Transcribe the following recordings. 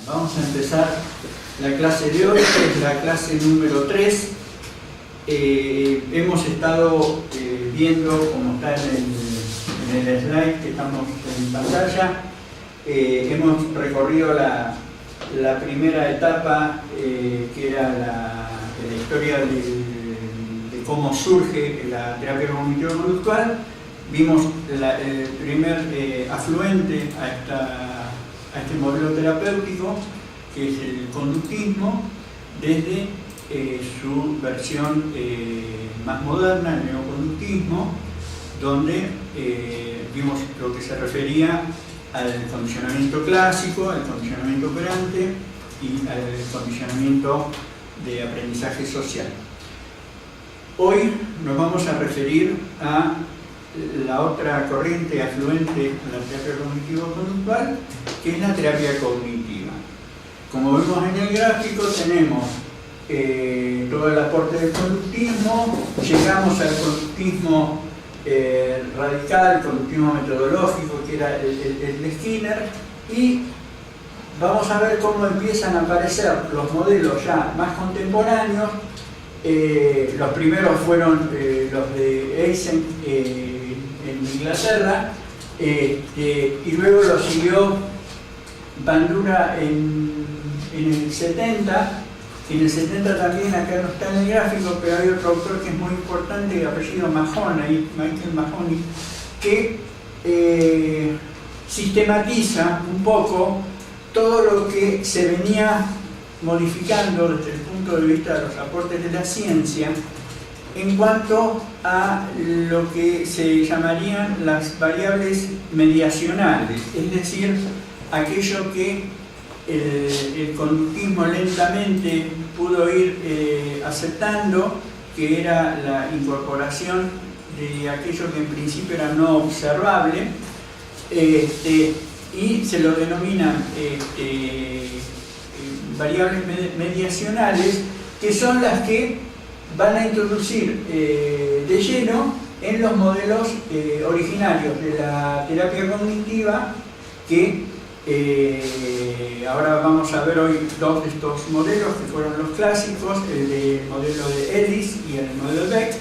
Vamos a empezar la clase de hoy, que es la clase número 3. Hemos estado viendo, como está en el slide que estamos en pantalla, hemos recorrido la primera etapa, que era la historia de cómo surge la terapia cognitivo-conductual. Vimos el primer afluente a este modelo terapéutico, que es el conductismo, desde su versión más moderna, el neoconductismo, donde vimos lo que se refería al condicionamiento clásico, al condicionamiento operante y al condicionamiento de aprendizaje social. Hoy nos vamos a referir a la otra corriente afluente a la terapia cognitivo-conductual, que es la terapia cognitiva. Como vemos en el gráfico, tenemos todo el aporte del conductismo, llegamos al conductismo radical, conductismo metodológico, que era el de Skinner, y vamos a ver cómo empiezan a aparecer los modelos ya más contemporáneos. Los primeros fueron los de Eysenck en Inglaterra, y luego lo siguió Bandura en el 70. En el 70 también, acá no está en el gráfico, pero hay otro autor que es muy importante, de apellido Mahoney, Michael Mahoney, que sistematiza un poco todo lo que se venía modificando desde el punto de vista de los aportes de la ciencia en cuanto a lo que se llamarían las variables mediacionales, es decir, aquello que el conductismo lentamente pudo ir aceptando, que era la incorporación de aquello que en principio era no observable, y se lo denominan variables mediacionales, que son las que van a introducir de lleno en los modelos originarios de la terapia cognitiva, que ahora vamos a ver hoy dos de estos modelos que fueron los clásicos, el modelo de Ellis y el modelo de Beck,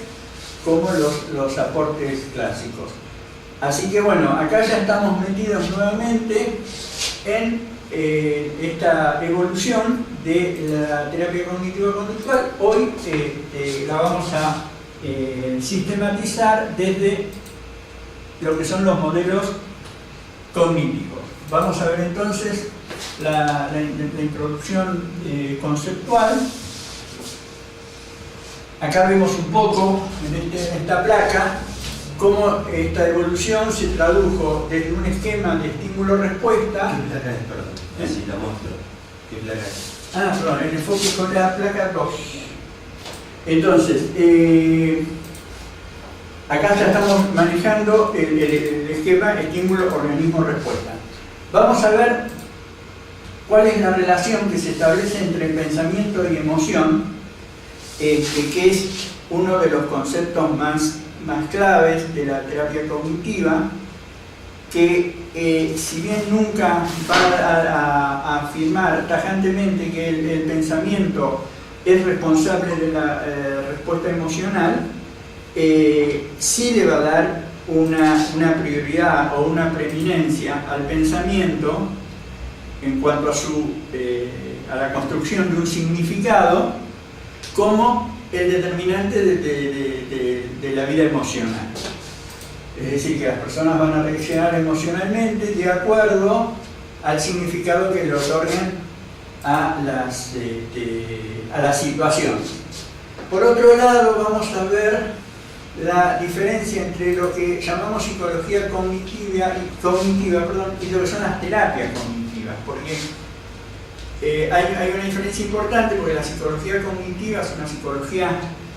como los aportes clásicos. Así que bueno, acá ya estamos metidos nuevamente en esta evolución de la terapia cognitivo-conductual. Hoy la vamos a sistematizar desde lo que son los modelos cognitivos. Vamos a ver entonces la introducción conceptual. Acá vemos un poco en esta placa cómo esta evolución se tradujo desde un esquema de estímulo-respuesta. ¿Qué placa es? Perdón, sí, la muestro. ¿Qué placa es? Perdón, el enfoque con la placa 2. Entonces, acá ya estamos manejando el esquema estímulo-organismo-respuesta. Vamos a ver cuál es la relación que se establece entre pensamiento y emoción, que es uno de los conceptos más claves de la terapia cognitiva, que si bien nunca va a afirmar tajantemente que el pensamiento es responsable de la respuesta emocional, sí le va a dar una prioridad o una preeminencia al pensamiento en cuanto a la construcción de un significado como el determinante de la vida emocional. Es decir, que las personas van a reaccionar emocionalmente de acuerdo al significado que le otorguen a la situación. Por otro lado, vamos a ver la diferencia entre lo que llamamos psicología cognitiva y lo que son las terapias cognitivas, porque hay una diferencia importante, porque la psicología cognitiva es una psicología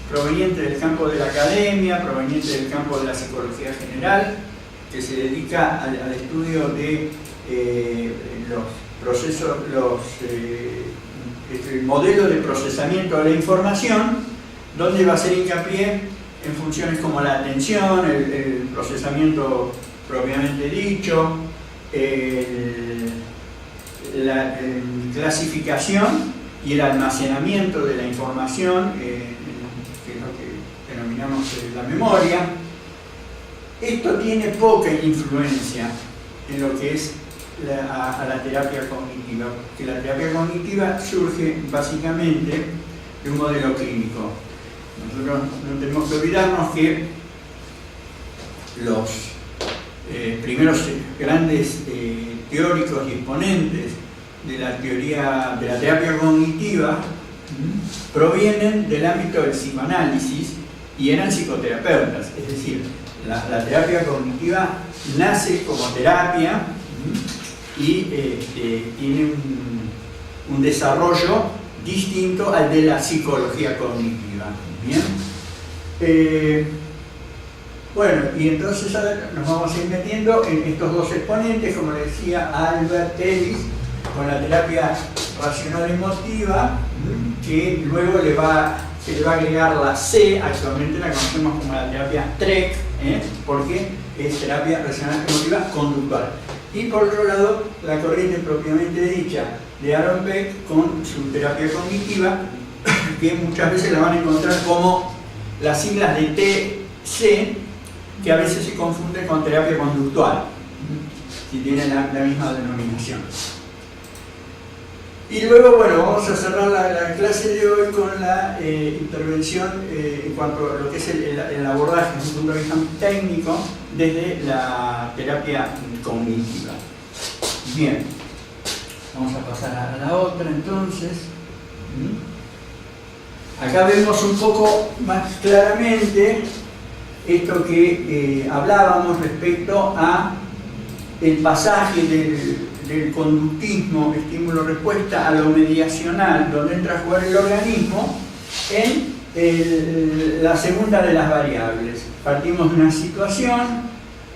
proveniente del campo de la academia, proveniente del campo de la psicología general, que se dedica al estudio de los procesos, el modelo de procesamiento de la información, donde va a hacer hincapié en funciones como la atención, el procesamiento propiamente dicho, la clasificación y el almacenamiento de la información, que es lo que denominamos la memoria. Esto tiene poca influencia en lo que es a la terapia cognitiva, que la terapia cognitiva surge básicamente de un modelo clínico. Nosotros no tenemos que olvidarnos que los primeros grandes teóricos y exponentes de la teoría de la terapia cognitiva provienen del ámbito del psicoanálisis y eran psicoterapeutas, es decir, la terapia cognitiva nace como terapia y tiene un desarrollo distinto al de la psicología cognitiva. Bien. Bueno, y entonces ahora nos vamos a ir metiendo en estos dos exponentes, como le decía Albert Ellis, con la terapia racional emotiva, que luego se le va a agregar la C, actualmente la conocemos como la terapia TREC, porque es terapia racional emotiva conductual. Y por otro lado, la corriente propiamente dicha de Aaron Beck con su terapia cognitiva, que muchas veces la van a encontrar como las siglas de TC, que a veces se confunden con terapia conductual, si tienen la misma denominación. Y luego, bueno, vamos a cerrar la clase de hoy con la intervención en cuanto a lo que es el abordaje desde un punto de vista técnico desde la terapia cognitiva. Bien, vamos a pasar a la otra entonces. Acá vemos un poco más claramente esto que hablábamos respecto a el pasaje del conductismo, estímulo-respuesta, a lo mediacional, donde entra a jugar el organismo en la segunda de las variables. Partimos de una situación,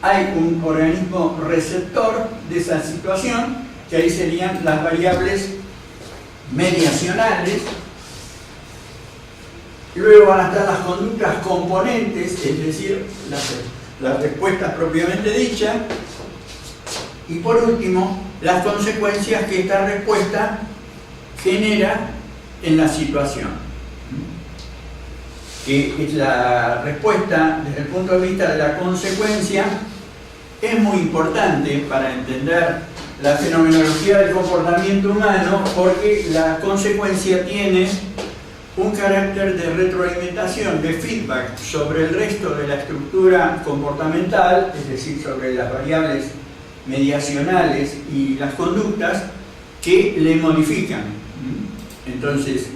hay un organismo receptor de esa situación, que ahí serían las variables mediacionales. Luego van a estar las conductas componentes, es decir, las respuestas propiamente dichas. Y por último, las consecuencias que esta respuesta genera en la situación. Que es la respuesta desde el punto de vista de la consecuencia, es muy importante para entender la fenomenología del comportamiento humano, porque la consecuencia tiene un carácter de retroalimentación, de feedback sobre el resto de la estructura comportamental, es decir, sobre las variables mediacionales y las conductas que le modifican. Entonces,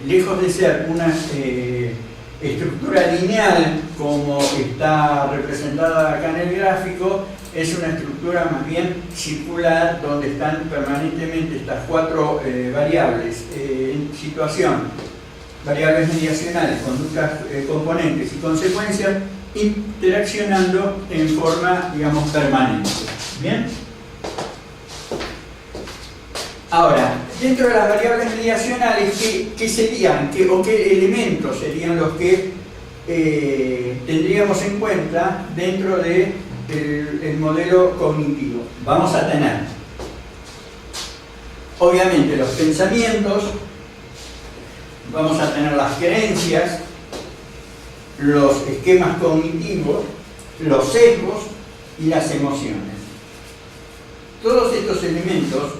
lejos de ser una estructura lineal como está representada acá en el gráfico, es una estructura más bien circular, donde están permanentemente estas cuatro variables: situación, variables mediacionales, conductas componentes y consecuencias, interaccionando en forma, digamos, permanente. ¿Bien? Ahora, dentro de las variables mediacionales, ¿qué serían? ¿O qué elementos serían los que tendríamos en cuenta dentro del modelo cognitivo? Vamos a tener, obviamente, los pensamientos, vamos a tener las creencias, los esquemas cognitivos, los sesgos y las emociones. Todos estos elementos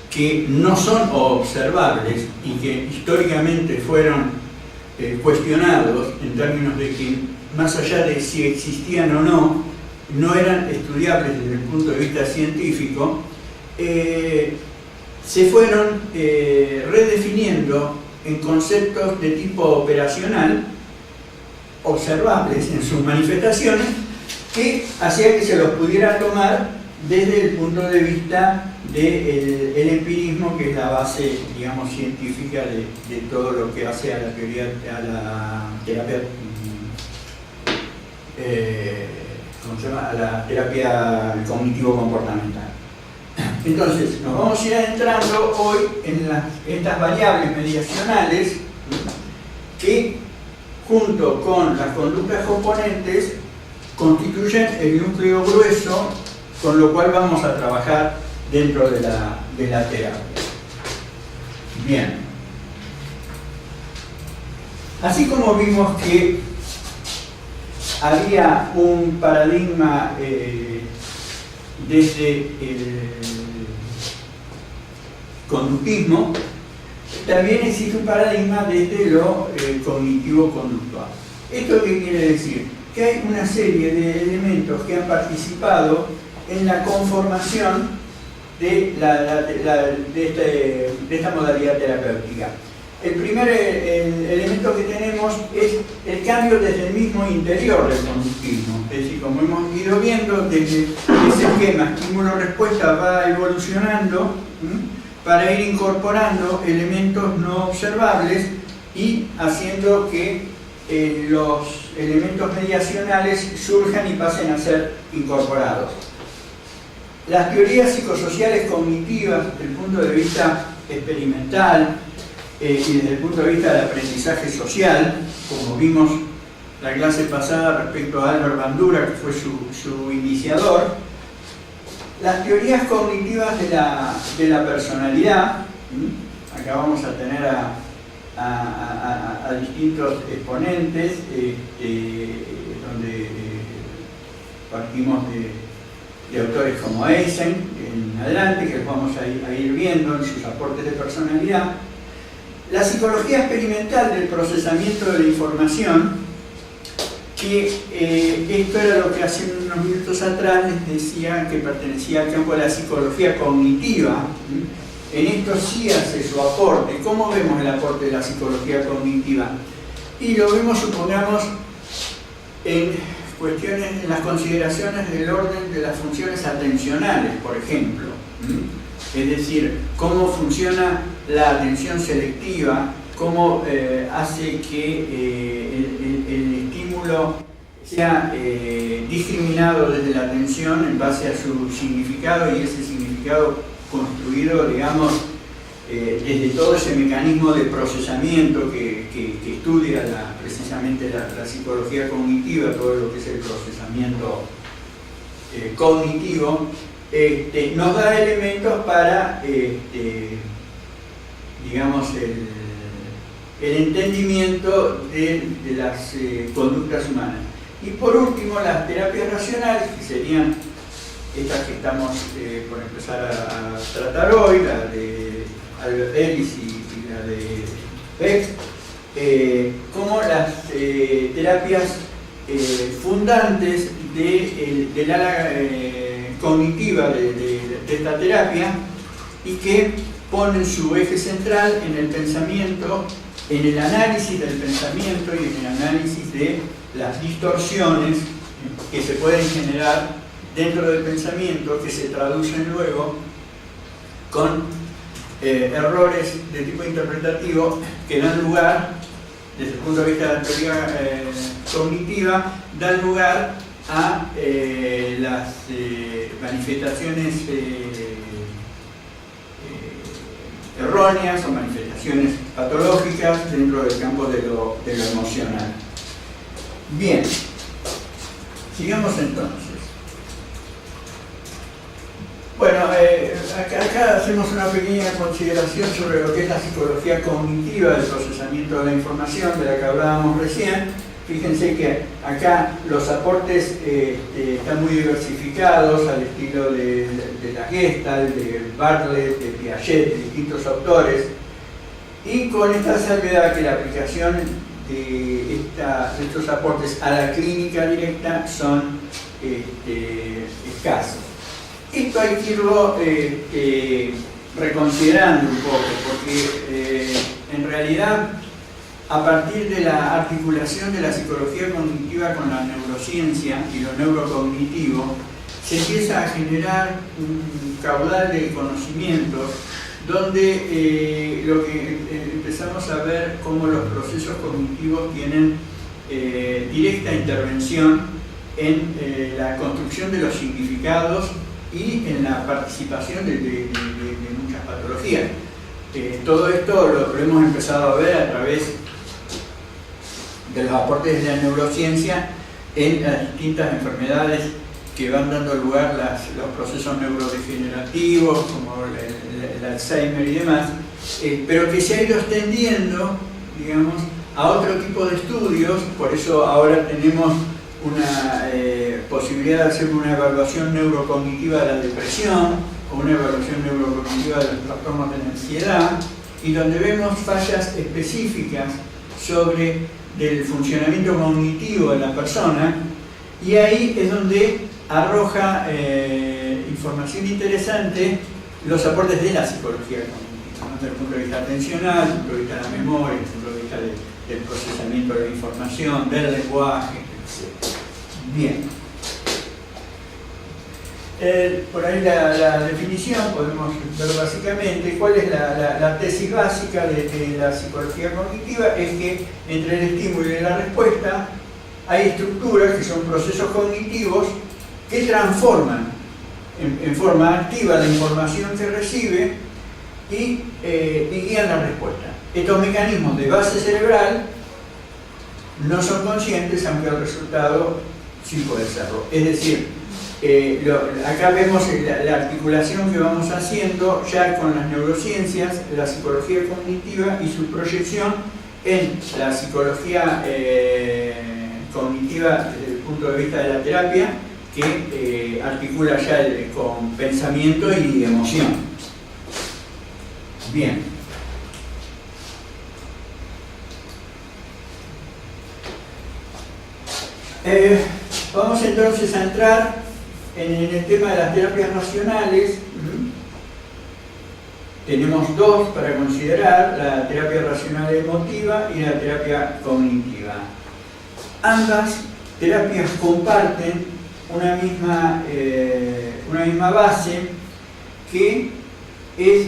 que no son observables y que históricamente fueron cuestionados en términos de que, más allá de si existían o no, no eran estudiables desde el punto de vista científico, se fueron redefiniendo en conceptos de tipo operacional, observables en sus manifestaciones, que hacía que se los pudiera tomar desde el punto de vista del empirismo, que es la base, digamos, científica de todo lo que hace a la teoría, a la terapia, ¿cómo se llama? A la terapia cognitivo-comportamental. Entonces, nos vamos a ir adentrando hoy en estas variables mediacionales que, junto con las conductas componentes, constituyen el núcleo grueso con lo cual vamos a trabajar dentro de la terapia. Bien. Así como vimos que había un paradigma desde el conductismo, también existe un paradigma desde lo cognitivo-conductual. ¿Esto qué quiere decir? Que hay una serie de elementos que han participado en la conformación de esta modalidad terapéutica. El primer elemento que tenemos es el cambio desde el mismo interior del conductismo. Es decir, como hemos ido viendo, desde ese esquema estímulo-respuesta va evolucionando para ir incorporando elementos no observables y haciendo que los elementos mediacionales surjan y pasen a ser incorporados. Las teorías psicosociales cognitivas desde el punto de vista experimental y desde el punto de vista del aprendizaje social, como vimos la clase pasada respecto a Albert Bandura, que fue su iniciador, las teorías cognitivas de la personalidad, acá vamos a tener a distintos exponentes, donde partimos de autores como Eysenck en adelante, que los vamos a ir viendo en sus aportes de personalidad. La psicología experimental del procesamiento de la información, que esto era lo que hace unos minutos atrás les decía que pertenecía al campo de la psicología cognitiva. En esto sí hace su aporte. ¿Cómo vemos el aporte de la psicología cognitiva? Y lo vemos, supongamos, en las consideraciones del orden de las funciones atencionales, por ejemplo. Es decir, cómo funciona la atención selectiva, cómo hace que el estímulo sea discriminado desde la atención en base a su significado, y ese significado construido, digamos, desde todo ese mecanismo de procesamiento que estudia precisamente la psicología cognitiva, todo lo que es el procesamiento cognitivo, nos da elementos para, digamos, el entendimiento de las conductas humanas. Y por último, las terapias racionales, que serían estas que estamos por empezar a tratar hoy, la de Albert Ellis y la de Beck, como las terapias fundantes del ala cognitiva de esta terapia, y que ponen su eje central en el pensamiento, en el análisis del pensamiento y en el análisis de las distorsiones que se pueden generar dentro del pensamiento, que se traducen luego con errores de tipo interpretativo que dan lugar, desde el punto de vista de la teoría cognitiva, dan lugar a las manifestaciones erróneas o manifestaciones patológicas dentro del campo de lo emocional. Bien, sigamos entonces. Bueno, acá hacemos una pequeña consideración sobre lo que es la psicología cognitiva del procesamiento de la información, de la que hablábamos recién. Fíjense que acá los aportes están muy diversificados, al estilo de la Gestalt, de Bartlett, de Piaget, de distintos autores, y con esta salvedad que la aplicación de estos aportes a la clínica directa son escasos. Esto hay que irlo reconsiderando un poco, porque en realidad, a partir de la articulación de la psicología cognitiva con la neurociencia y lo neurocognitivo, se empieza a generar un caudal de conocimientos donde lo que empezamos a ver cómo los procesos cognitivos tienen directa intervención en la construcción de los significados y en la participación de muchas patologías. Todo esto lo hemos empezado a ver a través de los aportes de la neurociencia en las distintas enfermedades que van dando lugar los procesos neurodegenerativos, como el Alzheimer y demás, pero que se ha ido extendiendo, digamos, a otro tipo de estudios. Por eso ahora tenemos una posibilidad de hacer una evaluación neurocognitiva de la depresión o una evaluación neurocognitiva de los trastornos de la ansiedad, y donde vemos fallas específicas sobre el funcionamiento cognitivo de la persona, y ahí es donde arroja información interesante los aportes de la psicología cognitiva, ¿no? Desde el punto de vista atencional, desde el punto de vista de la memoria, desde el punto de vista del procesamiento de la información, del lenguaje, etc. Bien. Por ahí la definición, podemos ver básicamente cuál es la tesis básica de la psicología cognitiva. Es que entre el estímulo y la respuesta hay estructuras que son procesos cognitivos que transforman en forma activa la información que recibe y guían la respuesta. Estos mecanismos de base cerebral no son conscientes, aunque el resultado sí puede serlo. Es decir, acá vemos la articulación que vamos haciendo ya con las neurociencias, la psicología cognitiva y su proyección en la psicología cognitiva desde el punto de vista de la terapia, que articula ya con pensamiento y emoción. Bien. Vamos entonces a entrar en el tema de las terapias racionales. Tenemos dos para considerar: la terapia racional emotiva y la terapia cognitiva. Ambas terapias comparten una misma base, que es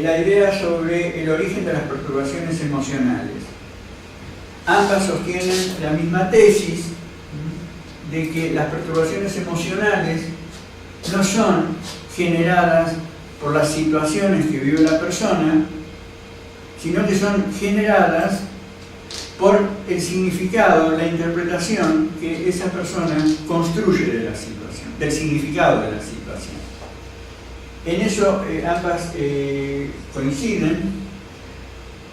la idea sobre el origen de las perturbaciones emocionales. Ambas sostienen la misma tesis de que las perturbaciones emocionales no son generadas por las situaciones que vive la persona, sino que son generadas por el significado, la interpretación que esa persona construye de la situación, del significado de la situación. En eso ambas coinciden,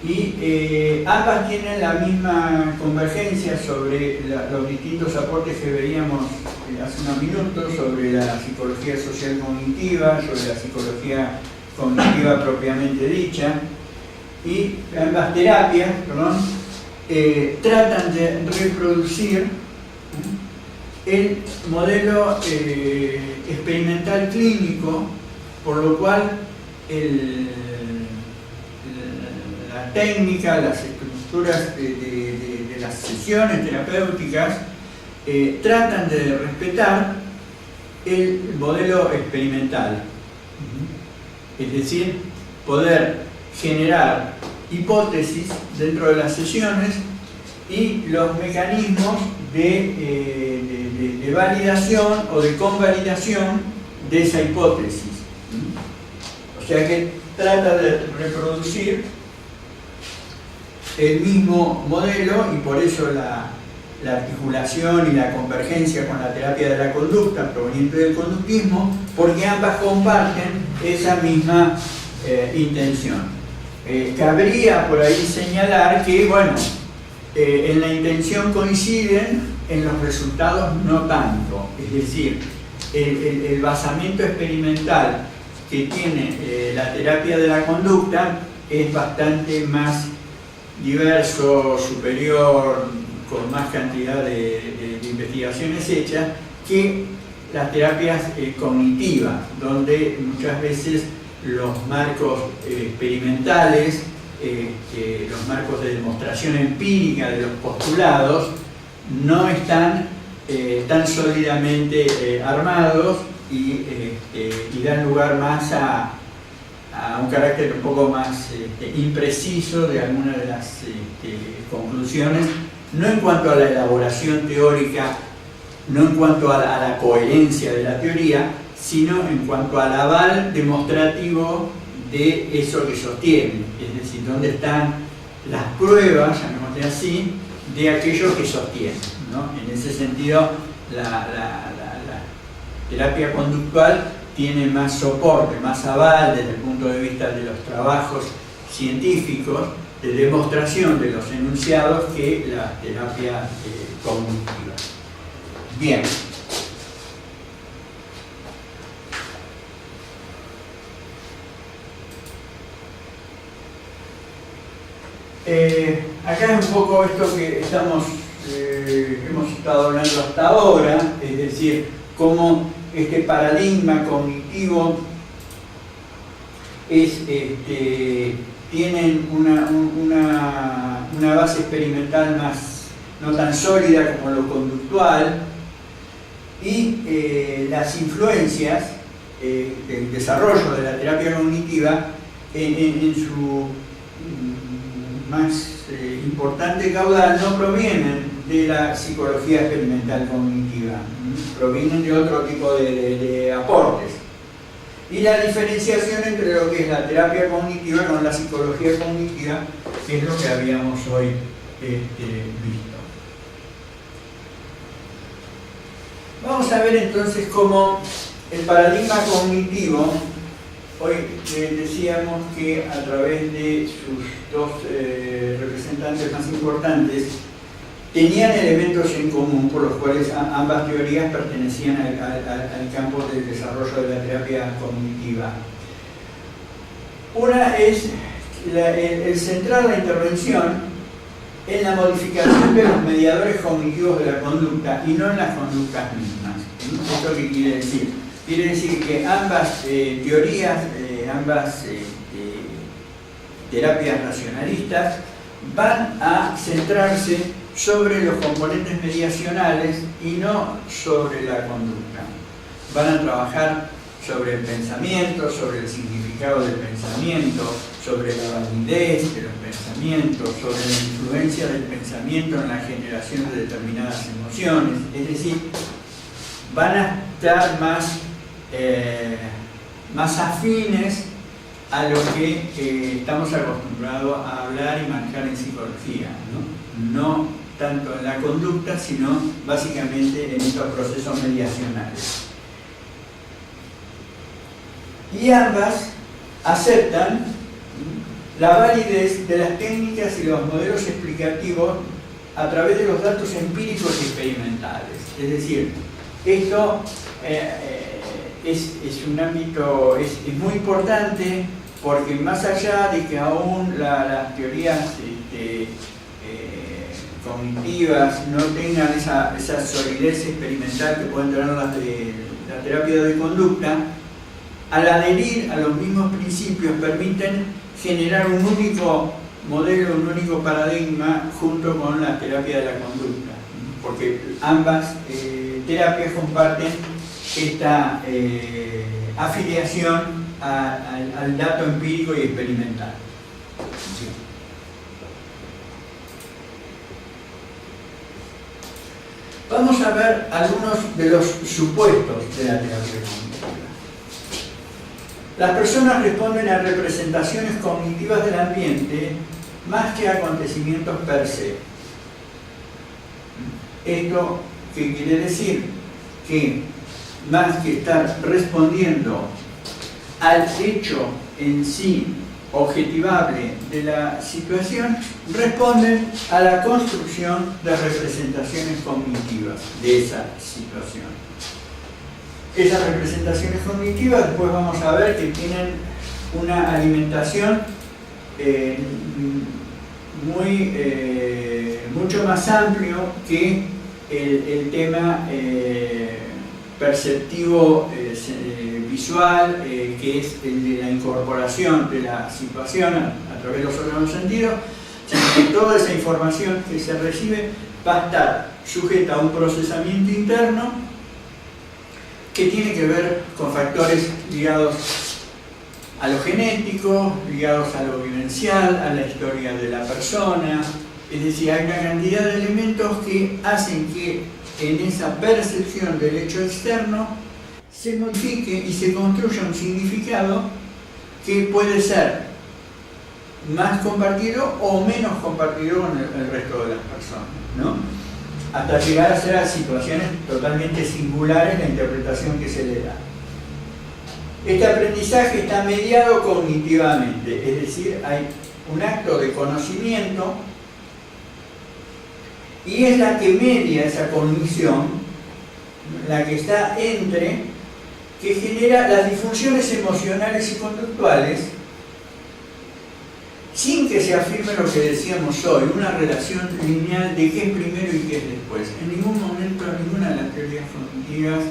y ambas tienen la misma convergencia sobre los distintos aportes que veíamos hace unos minutos sobre la psicología social cognitiva, sobre la psicología cognitiva propiamente dicha, y ambas terapias, tratan de reproducir el modelo experimental clínico, por lo cual la técnica, las estructuras de las sesiones terapéuticas tratan de respetar el modelo experimental, es decir, poder generar hipótesis dentro de las sesiones y los mecanismos de validación o de convalidación de esa hipótesis. O sea que trata de reproducir el mismo modelo, y por eso la articulación y la convergencia con la terapia de la conducta proveniente del conductismo, porque ambas comparten esa misma intención. Cabría por ahí señalar que, bueno, en la intención coinciden, en los resultados no tanto. Es decir, el basamento experimental que tiene la terapia de la conducta es bastante más diverso, superior, con más cantidad de investigaciones hechas, que las terapias cognitivas, donde muchas veces los marcos experimentales, los marcos de demostración empírica de los postulados, no están tan sólidamente armados y dan lugar más a un carácter un poco más impreciso de algunas de las conclusiones, no en cuanto a la elaboración teórica, no en cuanto a la coherencia de la teoría, sino en cuanto al aval demostrativo de eso que sostiene, es decir, dónde están las pruebas, llamémosle así, de aquello que sostiene, ¿no? En ese sentido, terapia conductual tiene más soporte, más aval desde el punto de vista de los trabajos científicos de demostración de los enunciados que la terapia cognitiva. Bien. Acá es un poco esto que hemos estado hablando hasta ahora, es decir, cómo este paradigma cognitivo tienen una base experimental no tan sólida como lo conductual, y las influencias del desarrollo de la terapia cognitiva en su más importante caudal no provienen de la psicología experimental cognitiva, provienen de otro tipo de aportes. Y la diferenciación entre lo que es la terapia cognitiva con la psicología cognitiva, que es lo que habíamos hoy visto. Vamos a ver entonces cómo el paradigma cognitivo, hoy decíamos que a través de sus dos representantes más importantes, tenían elementos en común por los cuales ambas teorías pertenecían al campo del desarrollo de la terapia cognitiva. Una es el centrar la intervención en la modificación de los mediadores cognitivos de la conducta y no en las conductas mismas. ¿Esto qué quiere decir? Quiere decir que ambas teorías, ambas terapias racionalistas van a centrarse sobre los componentes mediacionales y no sobre la conducta. Van a trabajar sobre el pensamiento, sobre el significado del pensamiento, sobre la validez de los pensamientos, sobre la influencia del pensamiento en la generación de determinadas emociones. Es decir, van a estar más afines a lo que estamos acostumbrados a hablar y manejar en psicología, no tanto en la conducta, sino básicamente en estos procesos mediacionales. Y ambas aceptan la validez de las técnicas y los modelos explicativos a través de los datos empíricos y experimentales. Es decir, esto es un ámbito, es muy importante, porque más allá de que aún las teorías cognitivas no tengan esa solidez experimental que pueden tener las de la terapia de conducta, al adherir a los mismos principios permiten generar un único modelo, un único paradigma junto con la terapia de la conducta, porque ambas terapias comparten esta afiliación al dato empírico y experimental. Sí. Vamos a ver algunos de los supuestos de la terapia cognitiva. Las personas responden a representaciones cognitivas del ambiente más que a acontecimientos per se. ¿Esto qué quiere decir? Que más que estar respondiendo al hecho en sí objetivable de la situación, responden a la construcción de representaciones cognitivas de esa situación. Esas representaciones cognitivas después vamos a ver que tienen una alimentación mucho más amplio que el tema perceptivo visual, que es el de la incorporación de la situación a través de los órganos sentidos, sino que toda esa información que se recibe va a estar sujeta a un procesamiento interno que tiene que ver con factores ligados a lo genético, ligados a lo vivencial, a la historia de la persona. Es decir, hay una cantidad de elementos que hacen que en esa percepción del hecho externo se modifique y se construya un significado que puede ser más compartido o menos compartido con el resto de las personas, ¿no? hasta llegar a ser a situaciones totalmente singulares la interpretación que se le da. Este aprendizaje está mediado cognitivamente, es decir, hay un acto de conocimiento y es la que media esa cognición, la que está entre, que genera las disfunciones emocionales y conductuales sin que se afirme lo que decíamos hoy, una relación lineal de qué es primero y qué es después. En ningún momento, ninguna de las teorías cognitivas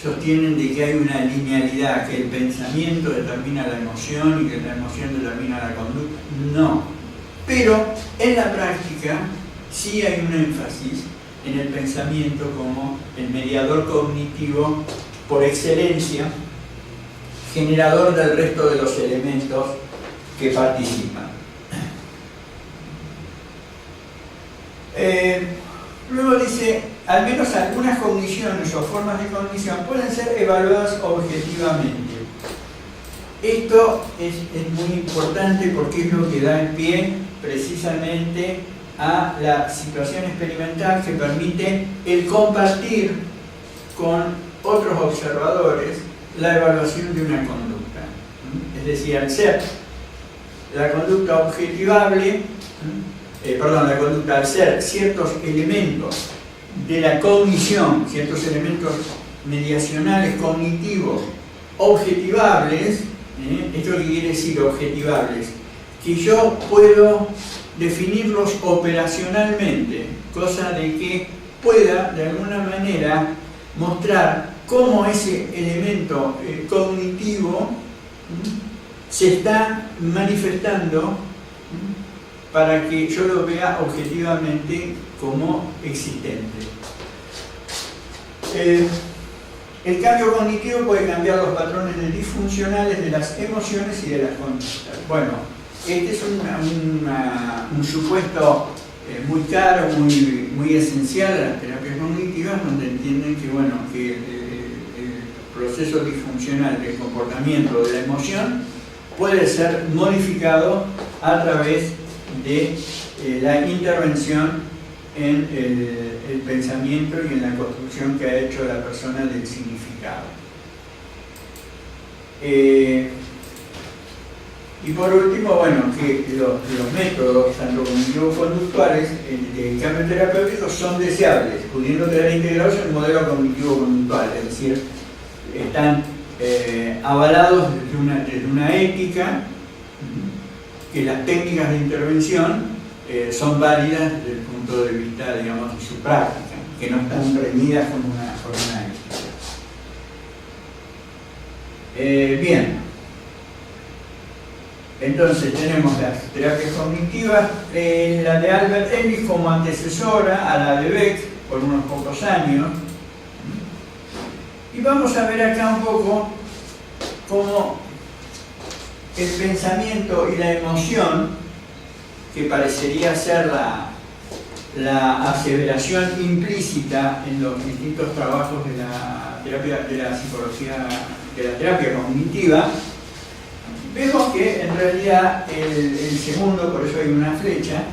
sostienen de que hay una linealidad, que el pensamiento determina la emoción y que la emoción determina la conducta. No. Pero en la práctica sí hay un énfasis en el pensamiento como el mediador cognitivo por excelencia, generador del resto de los elementos que participan. Luego dice, al menos algunas cogniciones o formas de cognición pueden ser evaluadas objetivamente. Esto es muy importante porque es lo que da el pie precisamente a la situación experimental que permite el compartir con otros observadores la evaluación de una conducta. Es decir, al ser la conducta objetivable, la conducta al ser ciertos elementos de la cognición, ciertos elementos mediacionales cognitivos objetivables, ¿esto qué quiere decir objetivables? Que yo puedo definirlos operacionalmente, cosa de que pueda de alguna manera mostrar cómo ese elemento cognitivo se está manifestando para que yo lo vea objetivamente como existente. El cambio cognitivo puede cambiar los patrones disfuncionales de las emociones y de las conductas. Bueno, este es un supuesto muy caro, muy esencial a las terapias cognitivas, donde entienden que, bueno, que el proceso disfuncional del comportamiento de la emoción puede ser modificado a través de la intervención en el pensamiento y en la construcción que ha hecho la persona del significado. Y por último, bueno, que los métodos, tanto cognitivos conductuales, de cambio terapéutico, son deseables, pudiendo quedar integrados en el modelo cognitivo conductual, es decir, están avalados desde una ética, que las técnicas de intervención son válidas desde el punto de vista, digamos, de su práctica, que no están reñidas con una ética. Bien, entonces tenemos las terapias cognitivas, la de Albert Ellis como antecesora a la de Beck por unos pocos años, y vamos a ver acá un poco cómo el pensamiento y la emoción, que parecería ser la aseveración implícita en los distintos trabajos de la terapia, de la psicología, de la terapia cognitiva, vemos que en realidad el segundo, por eso hay una flecha,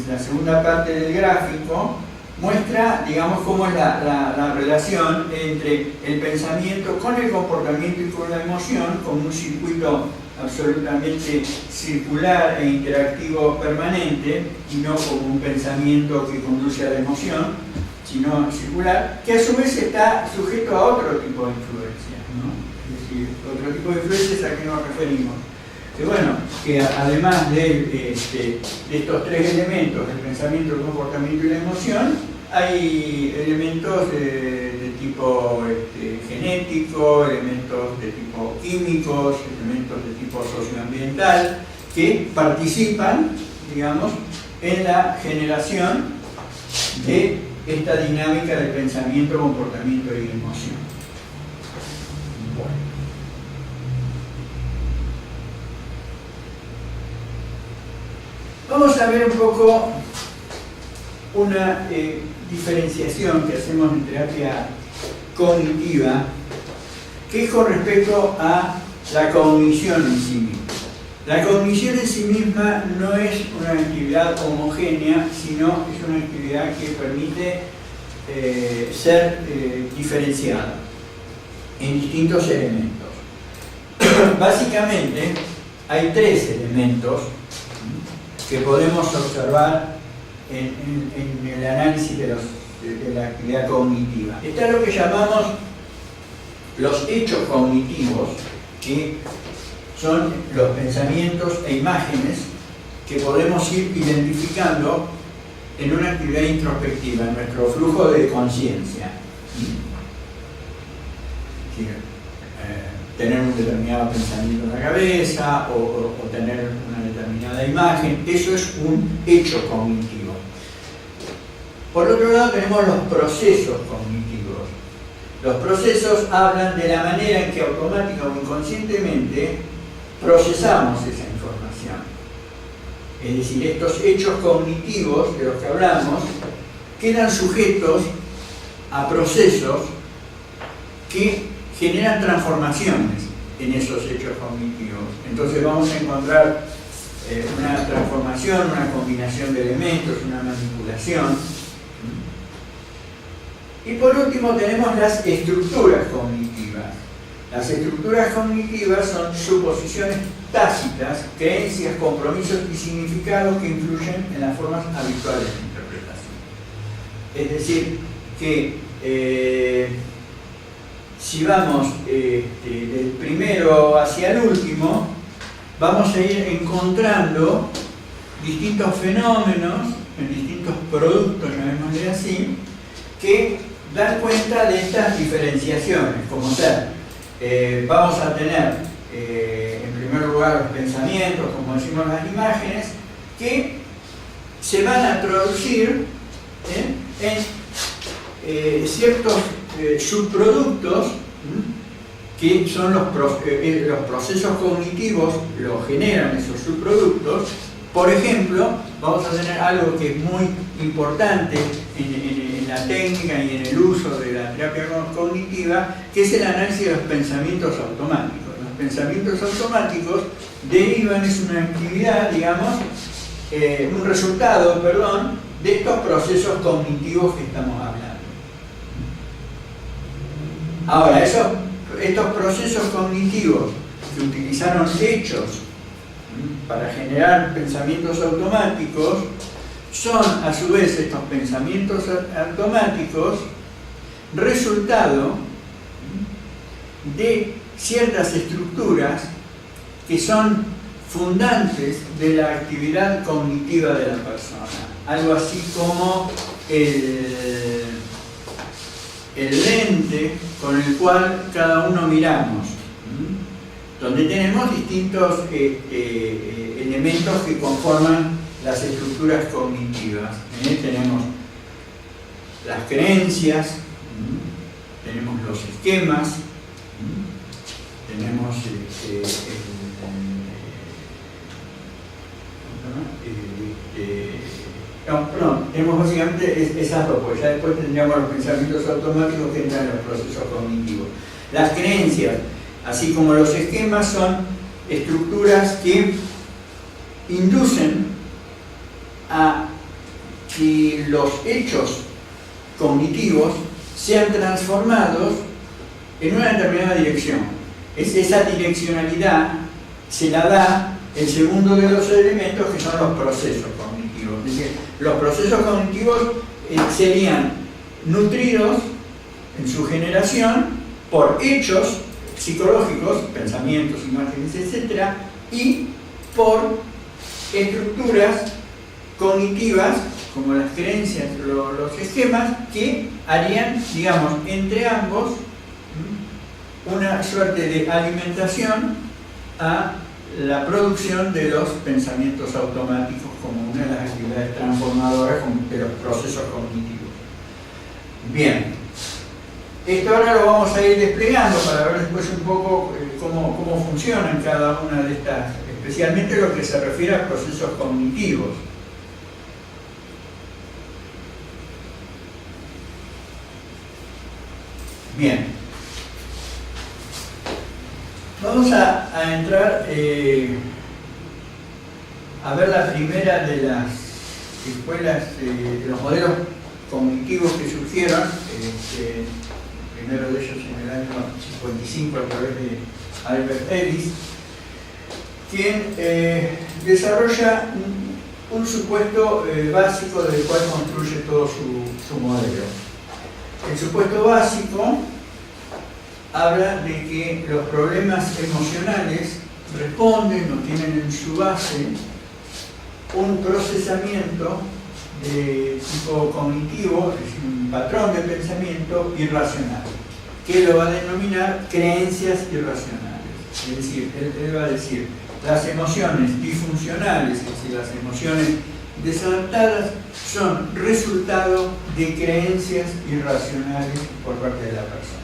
la segunda parte del gráfico muestra, digamos, cómo es la relación entre el pensamiento con el comportamiento y con la emoción, como un circuito absolutamente circular e interactivo permanente, y no como un pensamiento que conduce a la emoción, sino circular, que a su vez está sujeto a otro tipo de influencias, ¿no? Es decir, otro tipo de influencias a que nos referimos. Que bueno, que además de estos tres elementos, el pensamiento, el comportamiento y la emoción, hay elementos de tipo genético, elementos de tipo químicos, elementos de tipo socioambiental, que participan, digamos, en la generación de esta dinámica de pensamiento, comportamiento y emoción. Bueno. Vamos a ver un poco una diferenciación que hacemos en terapia cognitiva, que es con respecto a la cognición en sí misma. La cognición en sí misma no es una actividad homogénea, sino es una actividad que permite ser diferenciada en distintos elementos. Básicamente, hay tres elementos que podemos observar en el análisis de la actividad cognitiva. Está lo que llamamos los hechos cognitivos, que son los pensamientos e imágenes que podemos ir identificando en una actividad introspectiva, en nuestro flujo de conciencia. Tener un determinado pensamiento en la cabeza o tener una determinada imagen, eso es un hecho cognitivo. Por otro lado tenemos los procesos cognitivos. Los procesos hablan de la manera en que automática o inconscientemente procesamos esa información. Es decir, estos hechos cognitivos de los que hablamos quedan sujetos a procesos que generan transformaciones en esos hechos cognitivos. Entonces vamos a encontrar una transformación, una combinación de elementos, una manipulación. Y por último tenemos las estructuras cognitivas. Las estructuras cognitivas son suposiciones tácitas, creencias, compromisos y significados que influyen en las formas habituales de interpretación. Es decir, que si vamos del primero hacia el último, vamos a ir encontrando distintos fenómenos, en distintos productos, llamémosle así, que dan cuenta de estas diferenciaciones, como tal. Vamos a tener, en primer lugar, los pensamientos, como decimos las imágenes, que se van a traducir en ciertos subproductos que son los procesos cognitivos, los generan esos subproductos. Por ejemplo, vamos a tener algo que es muy importante en la técnica y en el uso de la terapia cognitiva, que es el análisis de los pensamientos automáticos. Los pensamientos automáticos derivan, es una actividad, digamos, un resultado, perdón, de estos procesos cognitivos que estamos hablando. Ahora, estos procesos cognitivos que utilizaron hechos para generar pensamientos automáticos son, a su vez, estos pensamientos automáticos resultado de ciertas estructuras que son fundantes de la actividad cognitiva de la persona. Algo así como el lente con el cual cada uno miramos, donde tenemos distintos elementos que conforman las estructuras cognitivas. Tenemos las creencias, tenemos los esquemas, tenemos tenemos básicamente esas dos, porque ya después tendríamos los pensamientos automáticos que entran en los procesos cognitivos. Las creencias, así como los esquemas, son estructuras que inducen a que los hechos cognitivos sean transformados en una determinada dirección. Esa direccionalidad se la da el segundo de los elementos, que son los procesos cognitivos. Es decir, los procesos cognitivos serían nutridos en su generación por hechos psicológicos, pensamientos, imágenes, etc., y por estructuras cognitivas, como las creencias, los esquemas, que harían, digamos, entre ambos una suerte de alimentación a la producción de los pensamientos automáticos como una de las actividades transformadoras de los procesos cognitivos. Bien, esto ahora lo vamos a ir desplegando para ver después un poco cómo funcionan cada una de estas, especialmente lo que se refiere a procesos cognitivos. Bien, vamos a entrar a ver la primera de las escuelas, de los modelos cognitivos que surgieron, el primero de ellos en el año 55 a través de Albert Ellis, quien desarrolla un supuesto básico del cual construye todo su modelo. El supuesto básico habla de que los problemas emocionales responden o tienen en su base un procesamiento de tipo cognitivo, es decir, un patrón de pensamiento irracional, que lo va a denominar creencias irracionales. Es decir, él va a decir, las emociones disfuncionales, es decir, las emociones desadaptadas, son resultado de creencias irracionales por parte de la persona.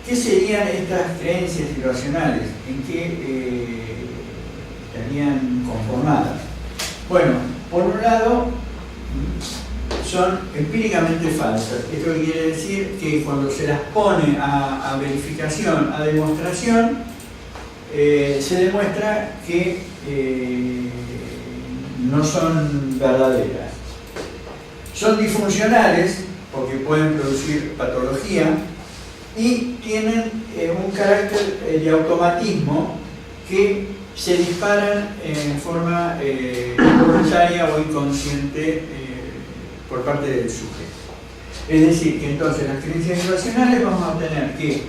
¿Qué serían estas creencias irracionales? ¿En qué estarían conformadas? Bueno, por un lado, son empíricamente falsas. Esto quiere decir que cuando se las pone a verificación, a demostración, se demuestra que no son verdaderas. Son disfuncionales porque pueden producir patología y tienen un carácter de automatismo que se disparan en forma involuntaria o inconsciente por parte del sujeto. Es decir, que entonces las creencias irracionales vamos a obtener que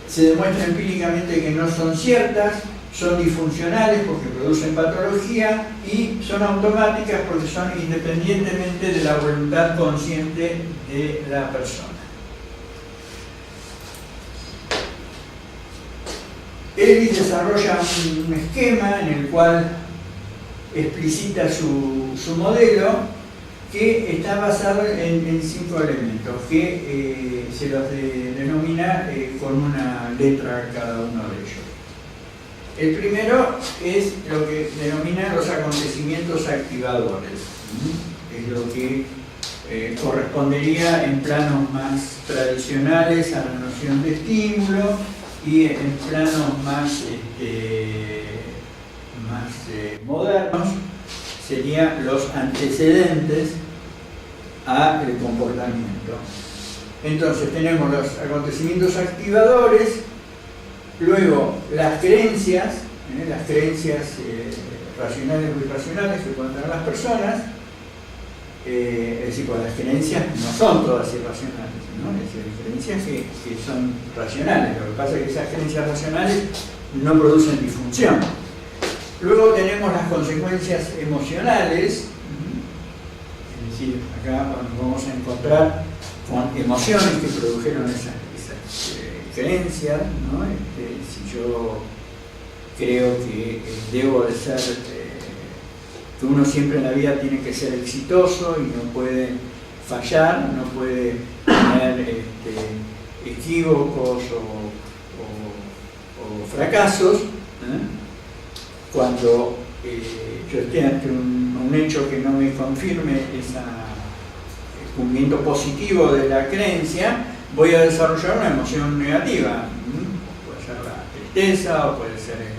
se demuestra empíricamente que no son ciertas, son disfuncionales porque producen patología y son automáticas porque son independientemente de la voluntad consciente de la persona. Ellis desarrolla un esquema en el cual explicita su modelo que está basado en 5 elementos que se los denomina con una letra cada uno de ellos. El primero es lo que denomina los acontecimientos activadores. Es lo que correspondería en planos más tradicionales a la noción de estímulo y en planos más modernos serían los antecedentes al comportamiento. Entonces tenemos los acontecimientos activadores, luego las creencias racionales o irracionales que pueden tener las personas, es decir, pues las creencias no son todas irracionales, ¿no? Es decir, hay creencias que son racionales, lo que pasa es que esas creencias racionales no producen disfunción. Luego tenemos las consecuencias emocionales, es decir, acá vamos a encontrar con emociones que produjeron esas creencias, ¿no? Si yo creo que debo de ser, que uno siempre en la vida tiene que ser exitoso y no puede fallar, no puede tener equívocos o fracasos, cuando yo esté ante un hecho que no me confirme ese cumplimiento positivo de la creencia, voy a desarrollar una emoción negativa. Puede ser la tristeza o puede ser el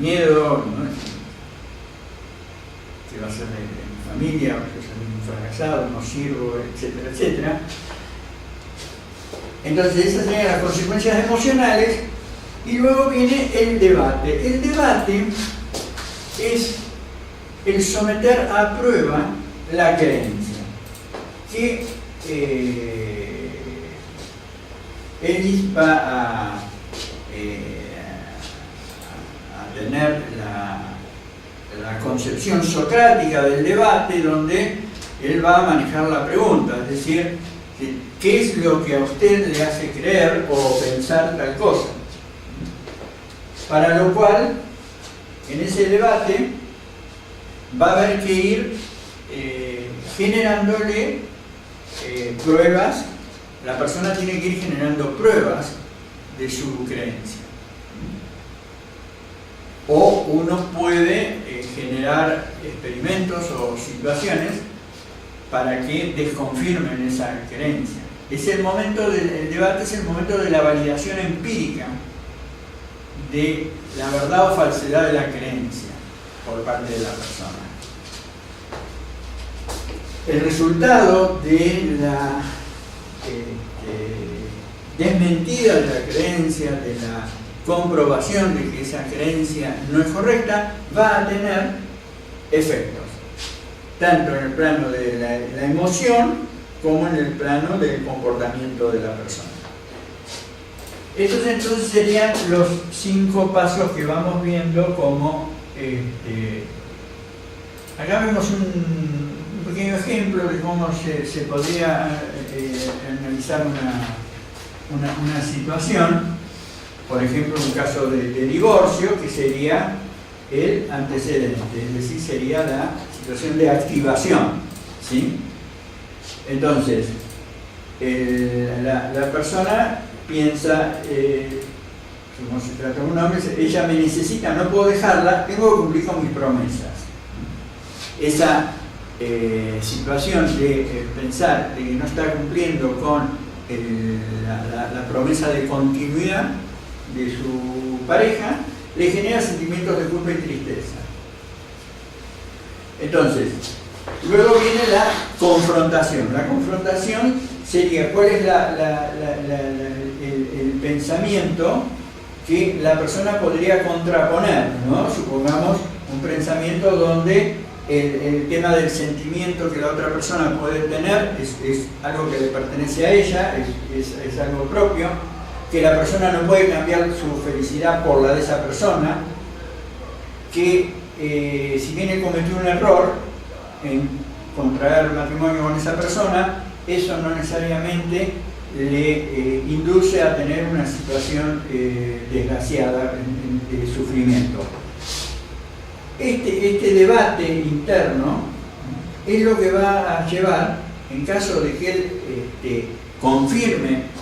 miedo, ¿no? Que va a ser de mi familia, o que soy un fracasado, no sirvo, etcétera, etcétera. Entonces esas serían las consecuencias emocionales. Y luego viene el debate. El debate es el someter a prueba la creencia, que Ellis va a tener la concepción socrática del debate, donde él va a manejar la pregunta, es decir, ¿qué es lo que a usted le hace creer o pensar tal cosa? Para lo cual, en ese debate, va a haber que ir generándole pruebas. La persona tiene que ir generando pruebas de su creencia. O uno puede generar experimentos o situaciones para que desconfirmen esa creencia. Es el momento del debate, es el momento de la validación empírica de la verdad o falsedad de la creencia por parte de la persona. El resultado de la desmentida de la creencia, de la comprobación de que esa creencia no es correcta, va a tener efectos, tanto en el plano de la emoción como en el plano del comportamiento de la persona. Estos entonces serían los 5 pasos que vamos viendo como acá vemos un pequeño ejemplo de cómo se podría analizar una situación. Por ejemplo, un caso de divorcio, que sería el antecedente, es decir, sería la situación de activación, ¿sí? Entonces, la persona piensa, como se trata de un hombre, ella me necesita, no puedo dejarla, tengo que cumplir con mis promesas. Esa situación de pensar de que no está cumpliendo con la promesa de continuidad de su pareja, le genera sentimientos de culpa y tristeza. Entonces, luego viene la confrontación. La confrontación sería cuál es el pensamiento que la persona podría contraponer, ¿no? Supongamos un pensamiento donde el tema del sentimiento que la otra persona puede tener es algo que le pertenece a ella, es algo propio, que la persona no puede cambiar su felicidad por la de esa persona, que si bien él cometió un error en contraer matrimonio con esa persona, eso no necesariamente le induce a tener una situación desgraciada de sufrimiento. Este debate interno es lo que va a llevar, en caso de que él confirme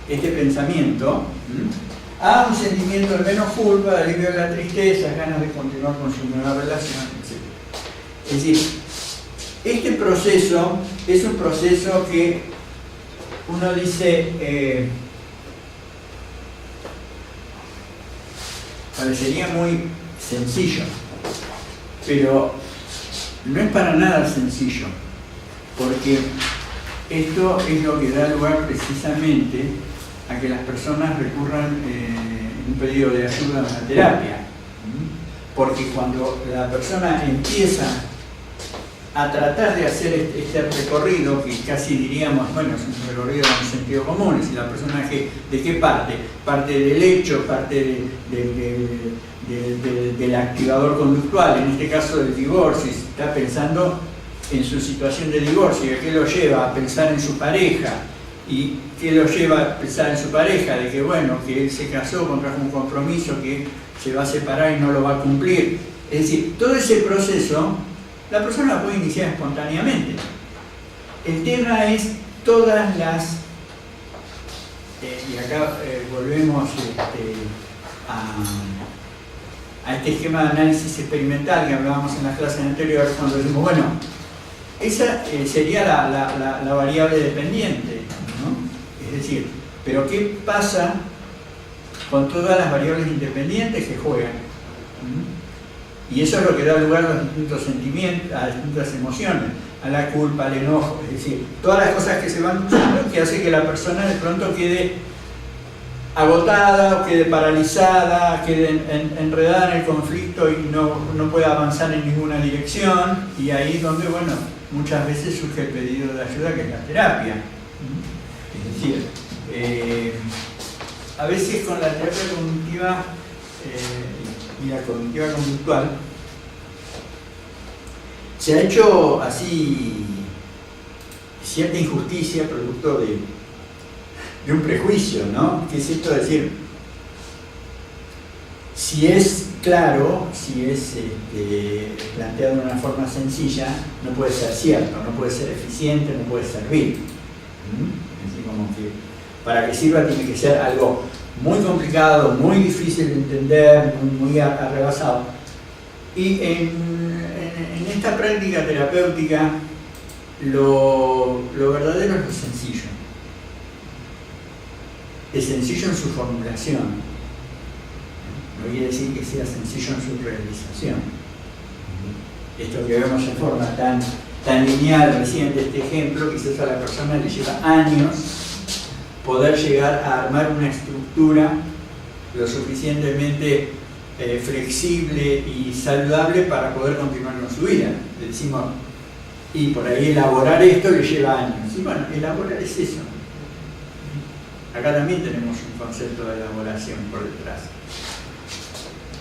este pensamiento, a un sentimiento de menos culpa, de alivio de la tristeza, ganas de continuar con su nueva relación, etc. Es decir, este proceso es un proceso que uno dice, parecería muy sencillo, pero no es para nada sencillo, porque esto es lo que da lugar precisamente a que las personas recurran en un pedido de ayuda a una terapia. Porque cuando la persona empieza a tratar de hacer este recorrido, que casi diríamos, bueno, es un recorrido en sentido común, es la persona que, ¿de qué parte? Parte del hecho, parte del activador conductual, en este caso del divorcio, si está pensando en su situación de divorcio, ¿qué lo lleva a pensar en su pareja? ¿Y qué lo lleva a pensar en su pareja? De que, bueno, que él se casó, contrajo un compromiso, que se va a separar y no lo va a cumplir. Es decir, todo ese proceso, la persona lo puede iniciar espontáneamente. El tema es todas las... y acá volvemos a este esquema de análisis experimental que hablábamos en las clases anteriores, cuando decimos, bueno, esa sería la variable dependiente, ¿no? Es decir, pero ¿qué pasa con todas las variables independientes que juegan? Y eso es lo que da lugar a los distintos sentimientos, a las distintas emociones, a la culpa, al enojo, es decir, todas las cosas que se van usando, que hace que la persona de pronto quede agotada, quede paralizada, quede enredada en el conflicto y no pueda avanzar en ninguna dirección, y ahí es donde, bueno, muchas veces surge el pedido de ayuda, que es la terapia. Es decir, a veces con la terapia cognitiva y la cognitiva conductual se ha hecho así cierta injusticia producto de un prejuicio, ¿no? Que es esto de decir, si es claro, si es planteado de una forma sencilla, no puede ser cierto, no puede ser eficiente, no puede servir. Es decir, como que para que sirva tiene que ser algo muy complicado, muy difícil de entender, muy arrebasado. Y en esta práctica terapéutica lo verdadero es lo sencillo. es sencillo en su formulación. No quiere decir que sea sencillo en su realización. Esto que vemos en forma tan lineal recién de este ejemplo, quizás a la persona le lleva años poder llegar a armar una estructura lo suficientemente flexible y saludable para poder continuar con su vida. Le decimos, y por ahí elaborar esto le lleva años. Y bueno, elaborar es eso. Acá también tenemos un concepto de elaboración por detrás.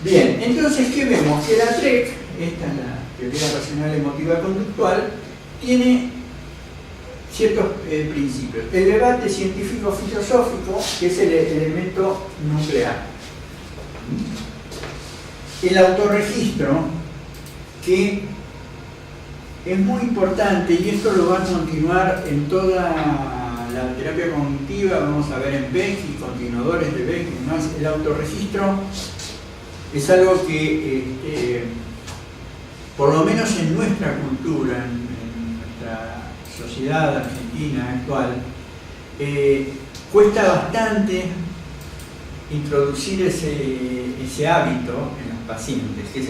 Bien, entonces, ¿qué vemos? Que la TREC, esta es la teoría racional emotiva conductual, tiene ciertos principios. El debate científico-filosófico, que es el elemento nuclear. El autorregistro, que es muy importante, y esto lo va a continuar en toda la terapia cognitiva, vamos a ver en Beck y continuadores de Beck y demás. El autorregistro es algo que, por lo menos en nuestra cultura, en nuestra sociedad argentina actual, cuesta bastante introducir ese hábito en los pacientes, que es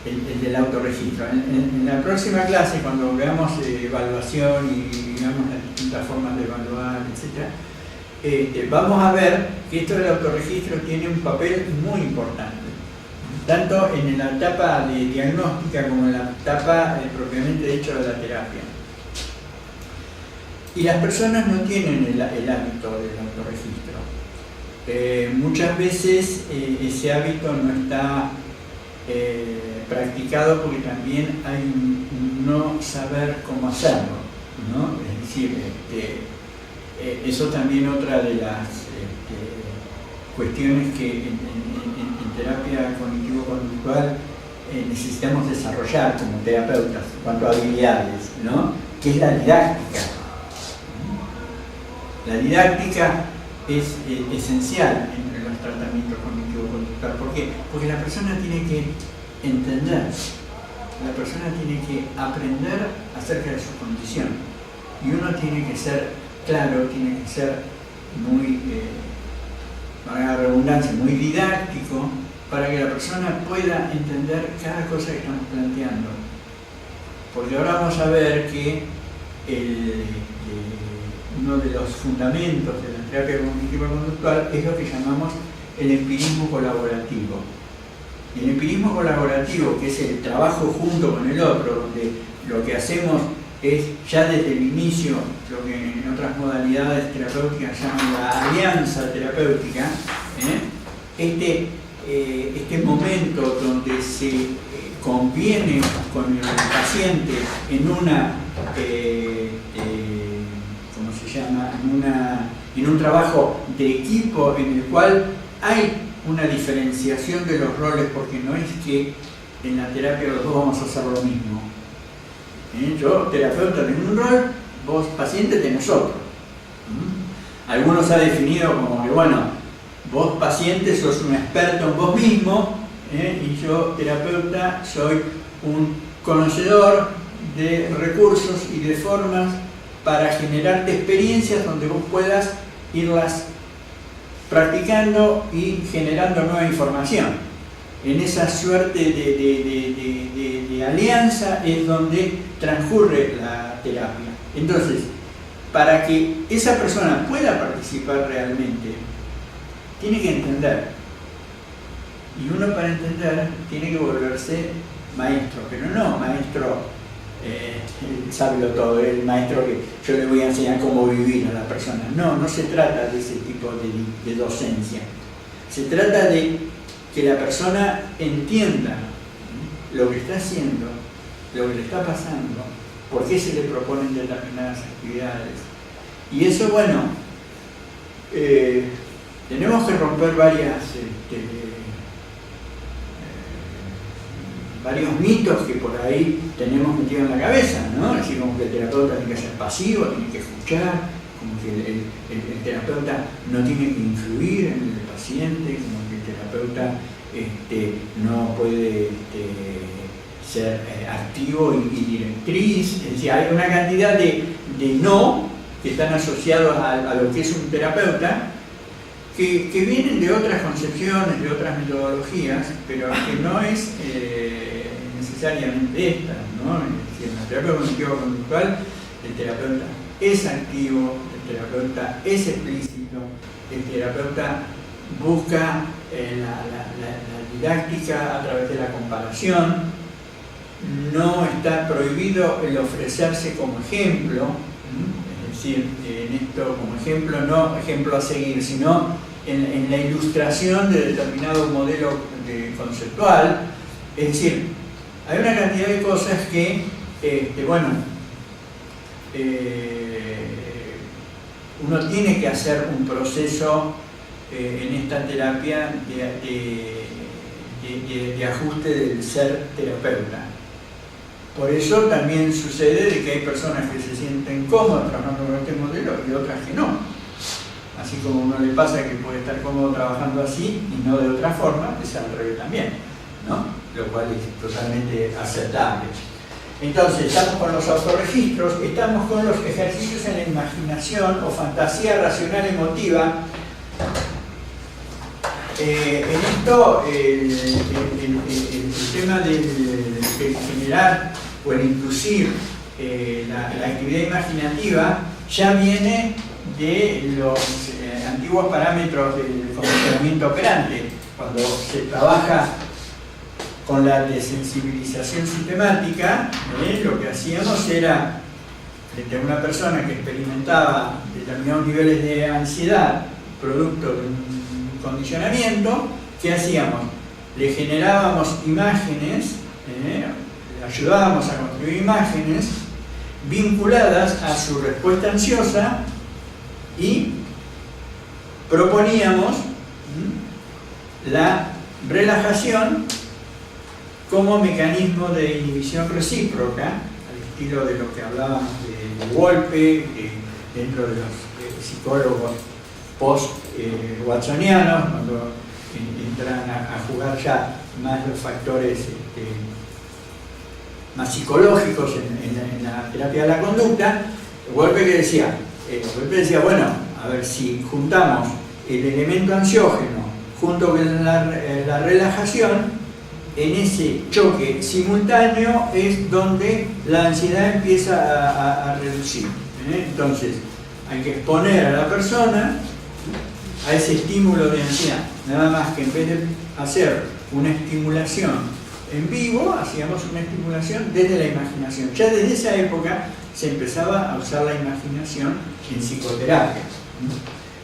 el del autorregistro. En la próxima clase, cuando veamos evaluación y veamos las distintas formas de evaluar, etc., vamos a ver que esto del autorregistro tiene un papel muy importante, tanto en la etapa de diagnóstica como en la etapa propiamente dicho de la terapia. Y las personas no tienen el hábito del autorregistro. Muchas veces ese hábito no está practicado porque también hay un no saber cómo hacerlo, ¿no? Es decir, eso también otra de las cuestiones que en terapia cognitivo-conductual necesitamos desarrollar como terapeutas en cuanto a habilidades, ¿no? Que es la didáctica. La didáctica es esencial en los tratamientos cognitivo-conductual. ¿Por qué? Porque la persona tiene que entender, la persona tiene que aprender acerca de su condición. Y uno tiene que ser claro, tiene que ser muy, para la redundancia, muy didáctico para que la persona pueda entender cada cosa que estamos planteando. Porque ahora vamos a ver que uno de los fundamentos de la terapia cognitivo-conductual es lo que llamamos el empirismo colaborativo. El empirismo colaborativo, que es el trabajo junto con el otro, donde lo que hacemos es ya desde el inicio, lo que en otras modalidades terapéuticas llaman la alianza terapéutica, este momento donde se conviene con el paciente en una, ¿cómo se llama? En un trabajo de equipo en el cual hay una diferenciación de los roles, porque no es que en la terapia los dos vamos a hacer lo mismo. Yo, terapeuta, tengo un rol, vos, paciente, tenés otro. Algunos ha definido como que, bueno, vos, paciente, sos un experto en vos mismo, y yo, terapeuta, soy un conocedor de recursos y de formas para generarte experiencias donde vos puedas irlas practicando y generando nueva información. En esa suerte de alianza es donde transcurre la terapia. Entonces, para que esa persona pueda participar realmente, tiene que entender. Y uno, para entender, tiene que volverse maestro, pero no maestro sábelo todo, el maestro que yo le voy a enseñar cómo vivir a la persona. No, no se trata de ese tipo de docencia. Se trata de que la persona entienda lo que está haciendo, lo que le está pasando, por qué se le proponen determinadas actividades. Y eso, bueno, tenemos que romper varios mitos que por ahí tenemos metidos en la cabeza, ¿no? Así como que el terapeuta tiene que ser pasivo, tiene que escuchar, como que el terapeuta no tiene que influir en el paciente, como que el terapeuta no puede ser activo y directriz. Es decir, hay una cantidad de no que están asociados a lo que es un terapeuta, que vienen de otras concepciones, de otras metodologías, pero que no es necesariamente esta, ¿no? Es decir, en la terapia cognitivo-conductual, el terapeuta es activo, el terapeuta es explícito, el terapeuta busca la didáctica a través de la comparación, no está prohibido el ofrecerse como ejemplo, es decir, en esto como ejemplo, no ejemplo a seguir, sino en la ilustración de determinado modelo conceptual. Es decir, hay una cantidad de cosas que, uno tiene que hacer un proceso en esta terapia de ajuste del ser terapeuta. Por eso también sucede de que hay personas que se sienten cómodas trabajando con este modelo y otras que no. Así como a uno le pasa que puede estar cómodo trabajando así y no de otra forma, es al revés también, ¿no? Lo cual es totalmente aceptable. Entonces, estamos con los autorregistros, estamos con los ejercicios en la imaginación o fantasía racional emotiva. En esto, el tema de generar o el inducir la actividad imaginativa ya viene de los antiguos parámetros del condicionamiento operante. Cuando se trabaja con la desensibilización sistemática, lo que hacíamos era, frente a una persona que experimentaba determinados niveles de ansiedad producto de un condicionamiento, ¿qué hacíamos? Le generábamos imágenes, le ayudábamos a construir imágenes vinculadas a su respuesta ansiosa y proponíamos la relajación como mecanismo de inhibición recíproca, al estilo de lo que hablábamos de Wolpe, dentro de los psicólogos post-watsonianos, cuando entran a jugar ya más los factores más psicológicos en la terapia de la conducta. Wolpe decía, bueno, a ver, si juntamos el elemento ansiógeno junto con la relajación, en ese choque simultáneo es donde la ansiedad empieza a reducir. Entonces, hay que exponer a la persona a ese estímulo de ansiedad. Nada más que en vez de hacer una estimulación en vivo, hacíamos una estimulación desde la imaginación. Ya desde esa época se empezaba a usar la imaginación en psicoterapia.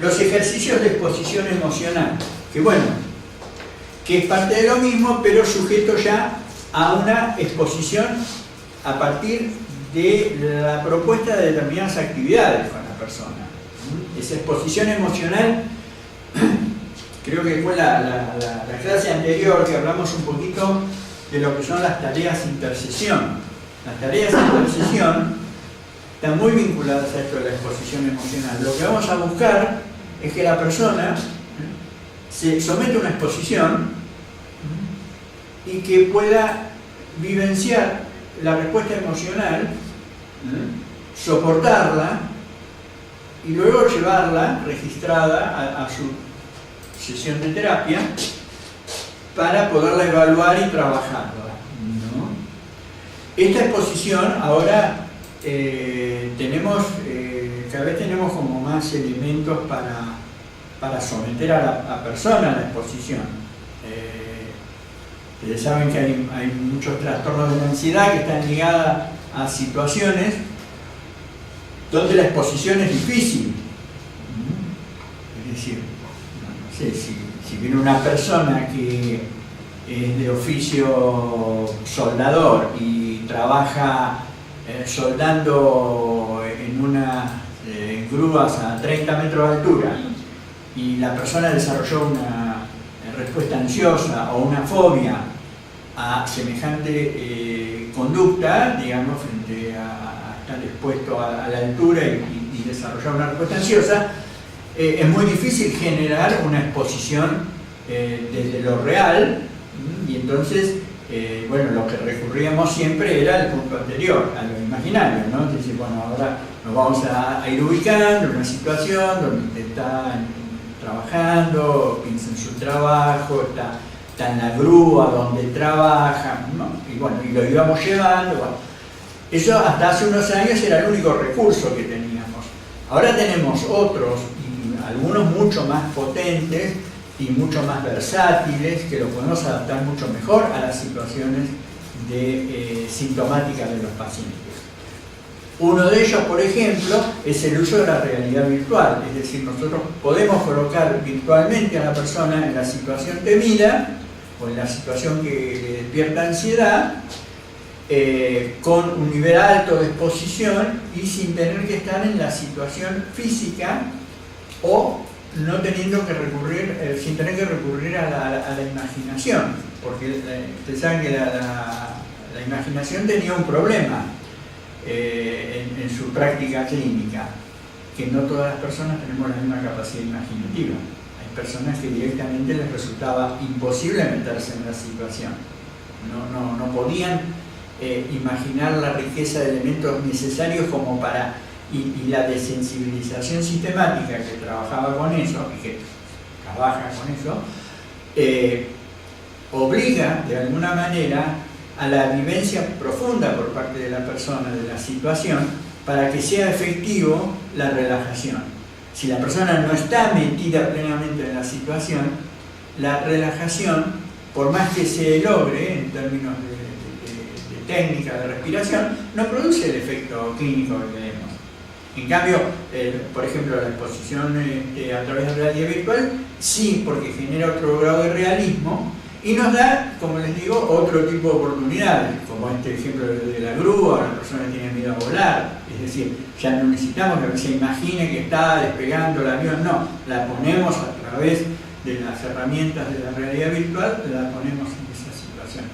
Los ejercicios de exposición emocional, que es parte de lo mismo, pero sujeto ya a una exposición a partir de la propuesta de determinadas actividades con la persona. Esa exposición emocional, creo que fue la clase anterior que hablamos un poquito de lo que son las tareas intersesión. Las tareas intersesión están muy vinculadas a esto de la exposición emocional. Lo que vamos a buscar es que la persona se somete a una exposición y que pueda vivenciar la respuesta emocional, soportarla y luego llevarla registrada a su sesión de terapia para poderla evaluar y trabajarla, ¿no? Esta exposición ahora cada vez tenemos como más elementos para someter a la persona a la exposición. Ustedes saben que hay muchos trastornos de la ansiedad que están ligados a situaciones donde la exposición es difícil. Es decir, no sé, si viene una persona que es de oficio soldador y trabaja soldando en grúas a 30 metros de altura y la persona desarrolló una respuesta ansiosa o una fobia a semejante conducta, digamos, frente a estar expuesto a la altura y desarrollar una respuesta ansiosa, es muy difícil generar una exposición desde lo real, y entonces bueno, lo que recurríamos siempre era el punto anterior, a lo imaginario, ¿no? Es decir, bueno, ahora nos vamos a ir ubicando en una situación donde usted está trabajando, piensa en su trabajo, está en la grúa donde trabaja, ¿no? Y bueno, y lo íbamos llevando, bueno. Eso hasta hace unos años era el único recurso que teníamos. Ahora tenemos otros, y algunos mucho más potentes, y mucho más versátiles, que lo podemos adaptar mucho mejor a las situaciones sintomáticas de los pacientes. Uno de ellos, por ejemplo, es el uso de la realidad virtual, es decir, nosotros podemos colocar virtualmente a la persona en la situación temida o en la situación que le despierta ansiedad, con un nivel alto de exposición y sin tener que estar en la situación física o no teniendo que recurrir, sin tener que recurrir a la imaginación, porque ustedes saben que la imaginación tenía un problema en su práctica clínica, que no todas las personas tenemos la misma capacidad imaginativa. Hay personas que directamente les resultaba imposible meterse en la situación, no podían imaginar la riqueza de elementos necesarios como para... Y la desensibilización sistemática que trabajaba con eso, y que trabaja con eso, obliga de alguna manera a la vivencia profunda por parte de la persona de la situación para que sea efectivo la relajación. Si la persona no está metida plenamente en la situación, la relajación, por más que se logre en términos de técnica de respiración, no produce el efecto clínico que queremos. En cambio, por ejemplo, la exposición a través de realidad virtual, sí, porque genera otro grado de realismo y nos da, como les digo, otro tipo de oportunidades, como este ejemplo de la grúa, la persona tiene miedo a volar, es decir, ya no necesitamos que se imagine que está despegando el avión, no, la ponemos a través de las herramientas de la realidad virtual, la ponemos en esa situación.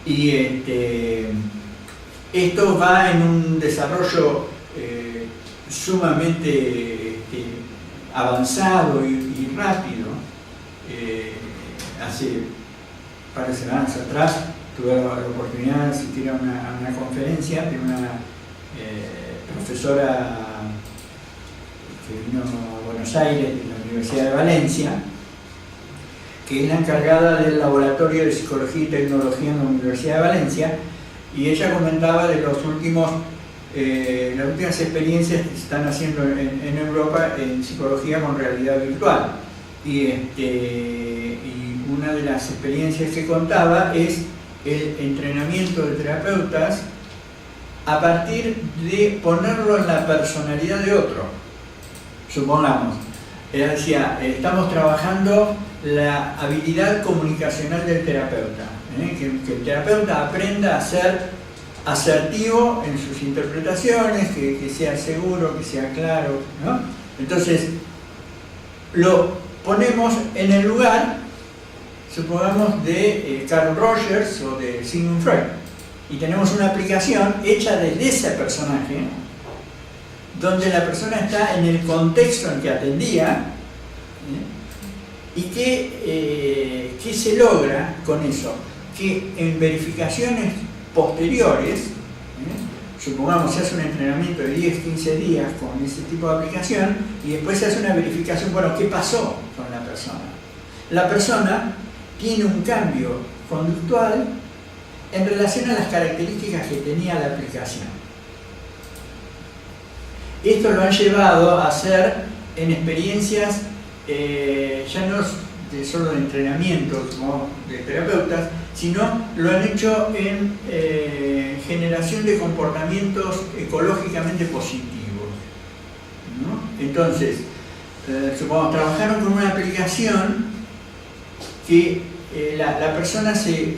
Y esto va en un desarrollo sumamente avanzado y rápido. Hace varias semanas atrás tuve la oportunidad de asistir a una conferencia de una profesora que vino a Buenos Aires, de la Universidad de Valencia, que es la encargada del Laboratorio de Psicología y Tecnología en la Universidad de Valencia, y ella comentaba de las últimas experiencias que se están haciendo en Europa en psicología con realidad virtual. Y una de las experiencias que contaba es el entrenamiento de terapeutas a partir de ponerlo en la personalidad de otro. Supongamos, ella decía, estamos trabajando la habilidad comunicacional del terapeuta, que el terapeuta aprenda a ser asertivo en sus interpretaciones, que sea seguro, que sea claro, ¿no? Entonces, lo ponemos en el lugar, supongamos, de Carl Rogers o de Sigmund Freud, y tenemos una aplicación hecha desde ese personaje, donde la persona está en el contexto en que atendía, y ¿qué se logra con eso? Que en verificaciones posteriores, supongamos se hace un entrenamiento de 10-15 días con ese tipo de aplicación y después se hace una verificación, bueno, ¿qué pasó con la persona? La persona tiene un cambio conductual en relación a las características que tenía la aplicación. Esto lo han llevado a hacer en experiencias ya no solo de entrenamiento como de terapeutas, sino lo han hecho en generación de comportamientos ecológicamente positivos, ¿no? Entonces, supongamos, trabajaron con una aplicación que la persona se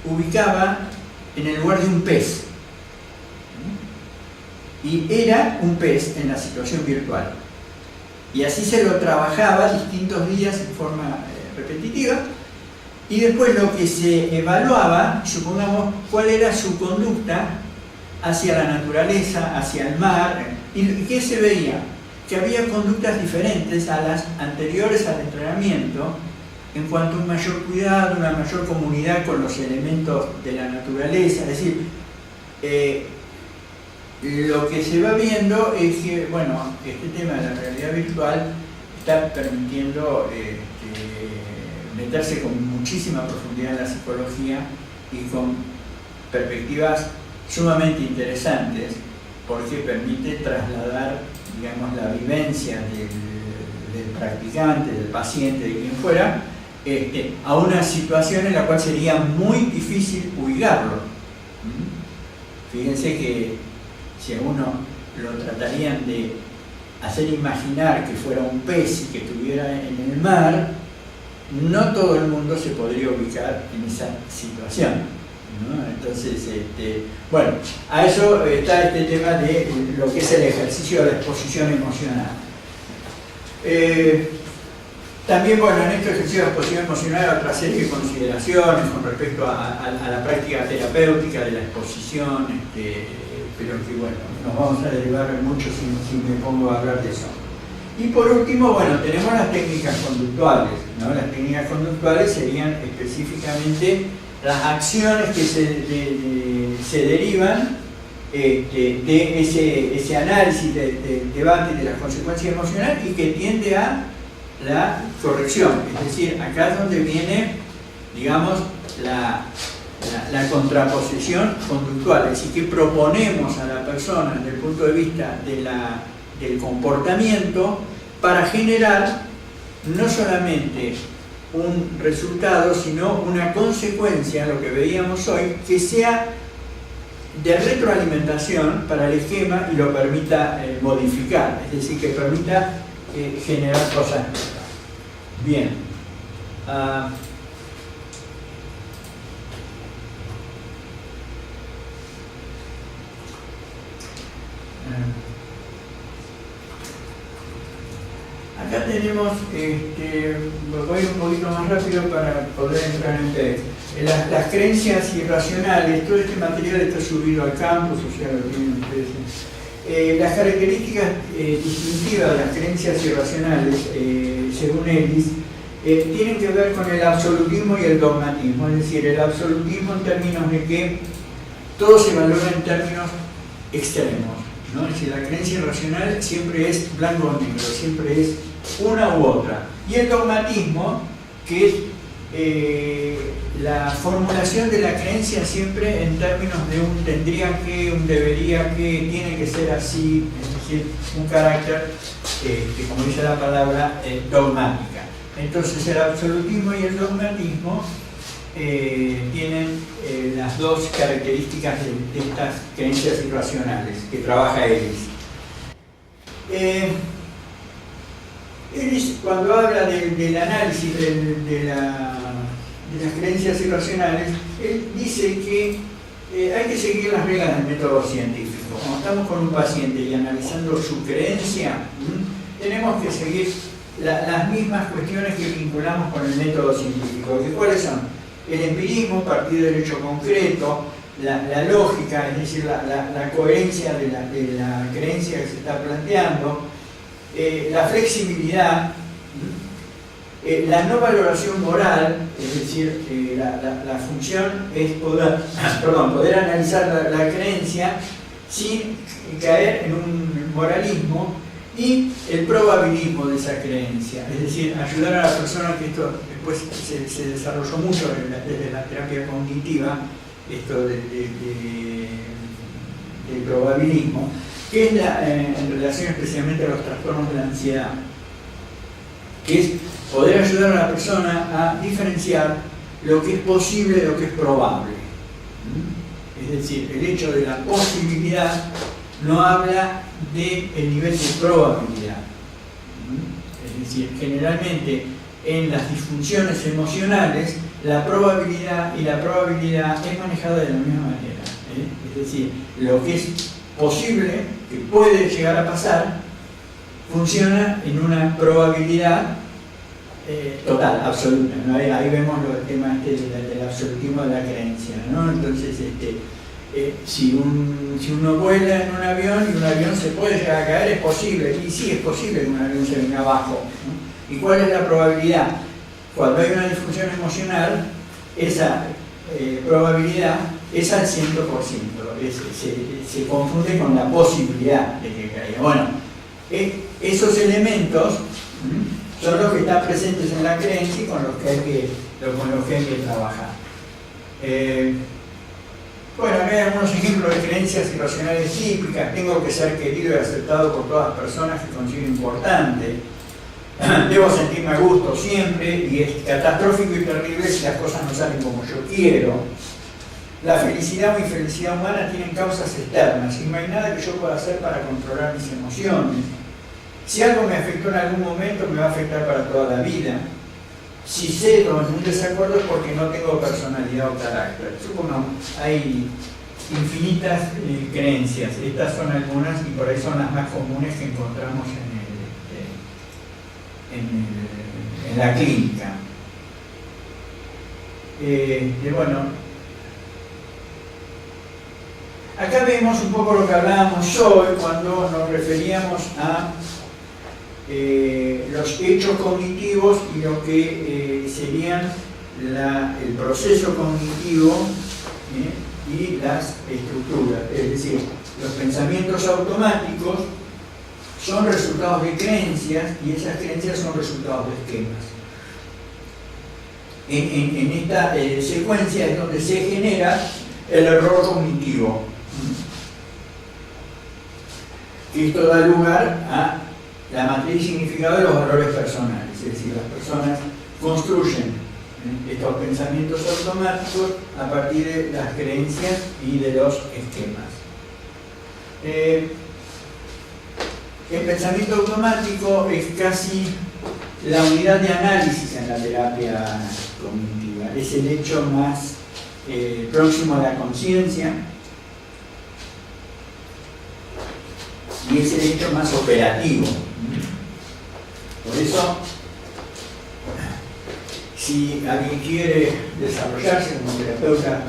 ubicaba en el lugar de un pez, ¿no? Y era un pez en la situación virtual. Y así se lo trabajaba distintos días en forma repetitiva, y después lo que se evaluaba, supongamos, cuál era su conducta hacia la naturaleza, hacia el mar, y ¿qué se veía? Que había conductas diferentes a las anteriores al entrenamiento, en cuanto a un mayor cuidado, una mayor comunidad con los elementos de la naturaleza. Es decir, lo que se va viendo es que, bueno, este tema de la realidad virtual está permitiendo meterse con muchísima profundidad en la psicología y con perspectivas sumamente interesantes, porque permite trasladar, digamos, la vivencia del practicante, del paciente, de quien fuera, a una situación en la cual sería muy difícil ubicarlo. Fíjense que si a uno lo tratarían de hacer imaginar que fuera un pez y que estuviera en el mar, no todo el mundo se podría ubicar en esa situación, ¿no? Entonces, bueno, a eso está este tema de lo que es el ejercicio de la exposición emocional. También, bueno, en este ejercicio de exposición emocional hay otra serie de consideraciones con respecto a la práctica terapéutica de la exposición, pero que, bueno, nos vamos a derivar mucho si me pongo a hablar de eso. Y por último, bueno, tenemos las técnicas conductuales, ¿no? Las técnicas conductuales serían específicamente las acciones que se derivan de ese análisis, del debate de las consecuencias emocionales y que tiende a la corrección. Es decir, acá es donde viene, digamos, la contraposición conductual, es decir, que proponemos a la persona desde el punto de vista del comportamiento para generar no solamente un resultado, sino una consecuencia, lo que veíamos hoy, que sea de retroalimentación para el esquema y lo permita modificar, es decir, que permita generar cosas nuevas. Bien. Acá tenemos, voy un poquito más rápido para poder entrar en texto. Las creencias irracionales, todo este material está subido al campus, o sea, lo tienen ustedes. Las características distintivas de las creencias irracionales, según Ellis, tienen que ver con el absolutismo y el dogmatismo, es decir, el absolutismo en términos de que todo se valora en términos extremos, ¿no? Es decir, la creencia irracional siempre es blanco o negro, siempre es una u otra. Y el dogmatismo, que es la formulación de la creencia siempre en términos de un tendría que, un debería que, tiene que ser así, es decir, un carácter que, como dice la palabra, dogmática. Entonces el absolutismo y el dogmatismo tienen las dos características de estas creencias irracionales que trabaja Ellis. Ellis, cuando habla del análisis de las creencias irracionales, él dice que hay que seguir las reglas del método científico. Cuando estamos con un paciente y analizando su creencia, tenemos que seguir las mismas cuestiones que vinculamos con el método científico. ¿Cuáles son? El empirismo, partir del hecho concreto, la lógica, es decir, la coherencia de la creencia que se está planteando, la flexibilidad, la no valoración moral, es decir, la función es poder analizar la creencia sin caer en un moralismo, y el probabilismo de esa creencia, es decir, ayudar a la persona, que esto después se desarrolló mucho desde la terapia cognitiva, esto del probabilismo, que es en relación especialmente a los trastornos de la ansiedad, que es poder ayudar a la persona a diferenciar lo que es posible de lo que es probable. Es decir, el hecho de la posibilidad no habla del nivel de probabilidad. Es decir, generalmente en las disfunciones emocionales la probabilidad es manejada de la misma manera. Es decir, lo que es posible, que puede llegar a pasar, funciona en una probabilidad total, absoluta, ¿no? Ahí vemos el tema del absolutismo de la creencia, ¿no? Entonces, si uno vuela en un avión y un avión se puede llegar a caer, es posible, y sí es posible que un avión se venga abajo, ¿no? ¿Y cuál es la probabilidad? cuando hay una disfunción emocional, esa probabilidad es al 100%, se confunde con la posibilidad de que caiga. Bueno, esos elementos son los que están presentes en la creencia y con los que hay que trabajar. Bueno, acá hay algunos ejemplos de creencias irracionales típicas. Tengo que ser querido y aceptado por todas las personas que considero importante. Debo sentirme a gusto siempre y es catastrófico y terrible si las cosas no salen como yo quiero. La felicidad o infelicidad humana tienen causas externas y no hay nada que yo pueda hacer para controlar mis emociones. Si algo me afectó en algún momento, me va a afectar para toda la vida. Si cedo en un desacuerdo es porque no tengo personalidad o carácter. Supongo, hay infinitas creencias. Estas son algunas y por ahí son las más comunes que encontramos en la clínica. Bueno, acá vemos un poco lo que hablábamos hoy cuando nos referíamos a los hechos cognitivos y lo que serían el proceso cognitivo y las estructuras. Es decir, los pensamientos automáticos son resultados de creencias y esas creencias son resultados de esquemas. En esta secuencia es donde se genera el error cognitivo. Esto da lugar a la matriz y significado de los valores personales, es decir, las personas construyen estos pensamientos automáticos a partir de las creencias y de los esquemas. El pensamiento automático es casi la unidad de análisis en la terapia cognitiva, es el hecho más próximo a la conciencia y es el hecho más operativo. Por eso, si alguien quiere desarrollarse como terapeuta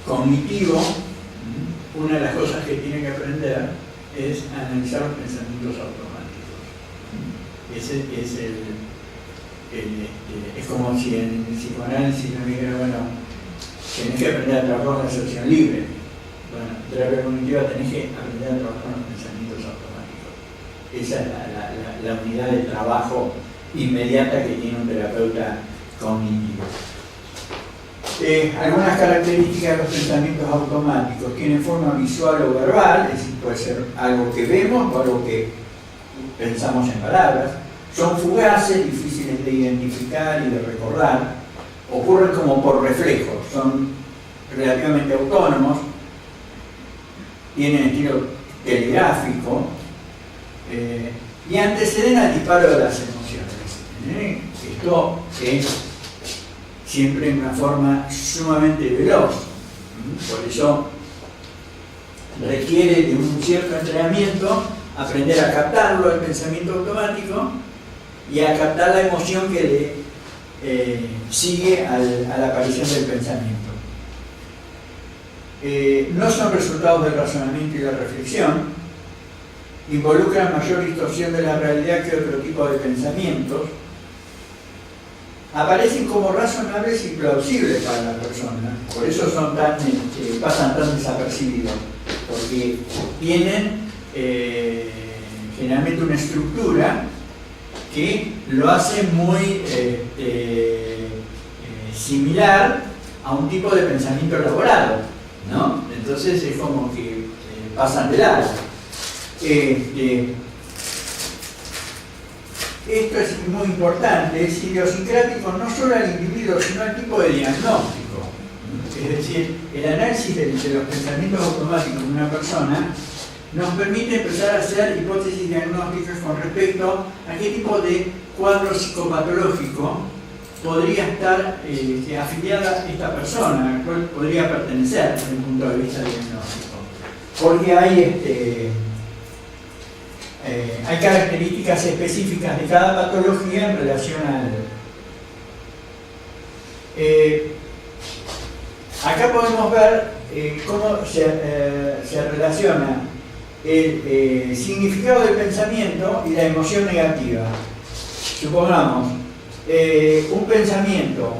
cognitivo, una de las cosas que tiene que aprender es analizar los pensamientos automáticos. Es como si en el psicoanálisis me dijera, bueno, tenés que aprender a trabajar con la asociación libre. Bueno, en terapia cognitiva tenés que aprender a trabajar con los pensamientos automáticos. Esa es la unidad de trabajo inmediata que tiene un terapeuta cognitivo. Algunas características de los pensamientos automáticos tienen forma visual o verbal, es decir, puede ser algo que vemos o algo que pensamos en palabras. Son fugaces, difíciles de identificar y de recordar, ocurren como por reflejo, son relativamente autónomos, tienen estilo telegráfico y anteceden al disparo de las emociones. Esto es siempre en una forma sumamente veloz, por eso requiere de un cierto entrenamiento aprender a captarlo, el pensamiento automático, y a captar la emoción que le sigue a la aparición del pensamiento. No son resultados del razonamiento y la reflexión, involucran mayor distorsión de la realidad que otro tipo de pensamientos, aparecen como razonables y plausibles para la persona, por eso son pasan tan desapercibidos, porque tienen generalmente una estructura que lo hace muy similar a un tipo de pensamiento elaborado, ¿no? Entonces es como que pasan de largo. Esto es muy importante, es idiosincrático no solo al individuo, sino al tipo de diagnóstico. Es decir, el análisis de los pensamientos automáticos de una persona nos permite empezar a hacer hipótesis diagnósticas con respecto a qué tipo de cuadro psicopatológico podría estar afiliada esta persona, al cual podría pertenecer desde el punto de vista diagnóstico. Porque hay características específicas de cada patología en relación acá podemos ver cómo se relaciona el significado del pensamiento y la emoción negativa. Supongamos, un pensamiento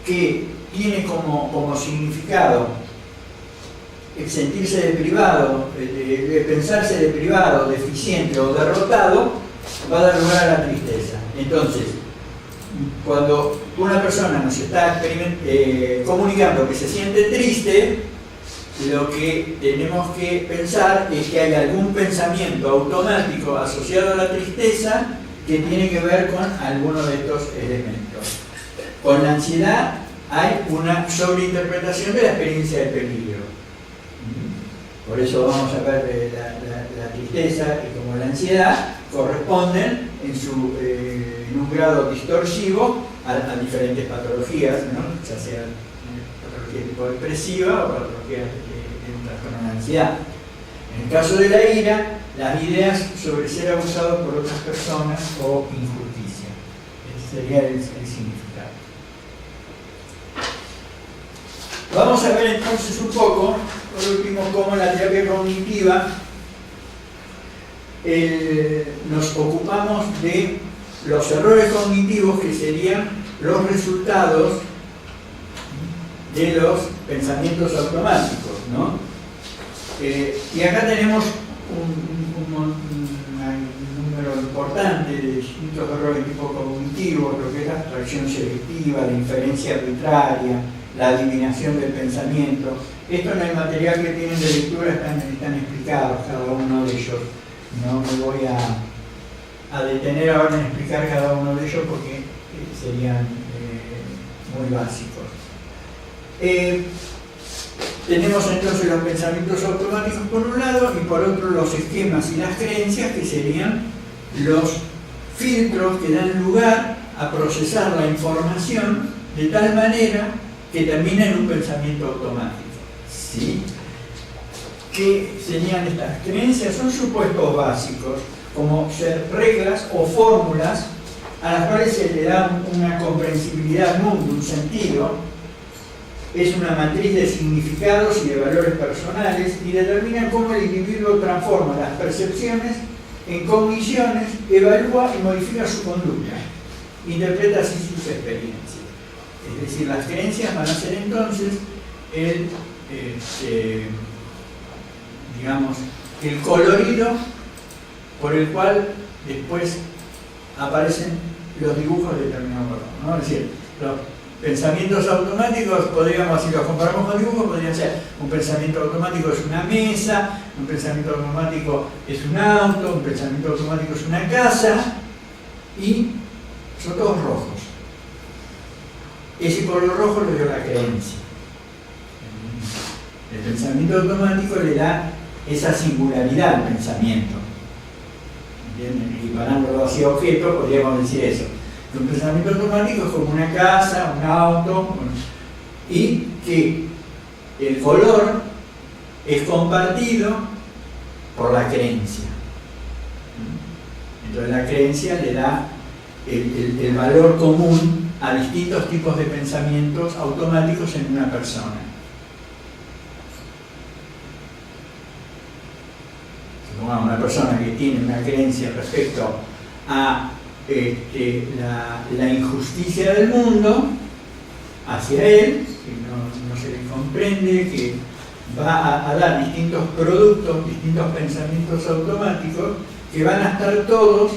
que tiene como significado el sentirse deprivado, el pensarse deprivado, deficiente o derrotado, va a dar lugar a la tristeza. Entonces, cuando una persona nos está comunicando que se siente triste, lo que tenemos que pensar es que hay algún pensamiento automático asociado a la tristeza que tiene que ver con alguno de estos elementos. Con la ansiedad hay una sobreinterpretación de la experiencia de peligro. Por eso vamos a ver la tristeza y como la ansiedad corresponden en un grado distorsivo a diferentes patologías, ¿no? Ya sea patología de tipo depresiva o patología de un trastorno de ansiedad. En el caso de la ira, las ideas sobre ser abusados por otras personas o injusticia. Ese sería el significado. Vamos a ver entonces un poco, por último, cómo la terapia cognitiva nos ocupamos de los errores cognitivos que serían los resultados de los pensamientos automáticos, ¿no? Y acá tenemos un número importante de distintos errores de tipo cognitivo, lo que es la abstracción selectiva, la inferencia arbitraria, la adivinación del pensamiento. Esto en el material que tienen de lectura están explicados cada uno de ellos. No me voy a detener ahora en explicar cada uno de ellos porque serían muy básicos. Tenemos entonces los pensamientos automáticos por un lado y por otro los esquemas y las creencias, que serían los filtros que dan lugar a procesar la información de tal manera que termina en un pensamiento automático. ¿Sí? ¿Qué serían estas creencias? Son supuestos básicos, como ser reglas o fórmulas a las cuales se le da una comprensibilidad al mundo, un sentido. Es una matriz de significados y de valores personales y determina cómo el individuo transforma las percepciones en cogniciones, evalúa y modifica su conducta, interpreta así sus experiencias. Es decir, las creencias van a ser entonces el colorido por el cual después aparecen los dibujos de determinado color, ¿no? Es decir, los pensamientos automáticos, podríamos, si los comparamos con dibujos, podrían ser un pensamiento automático es una mesa, un pensamiento automático es un auto, un pensamiento automático es una casa, y son todos rojos. Ese color rojo le dio la creencia. El pensamiento automático le da esa singularidad al pensamiento. Equiparándolo hacia objeto, podríamos decir eso. Un pensamiento automático es como una casa, un auto, y que el color es compartido por la creencia. Entonces la creencia le da el valor común a distintos tipos de pensamientos automáticos en una persona. Supongamos una persona que tiene una creencia respecto a la injusticia del mundo hacia él, que no se le comprende, que va a dar distintos productos, distintos pensamientos automáticos que van a estar todos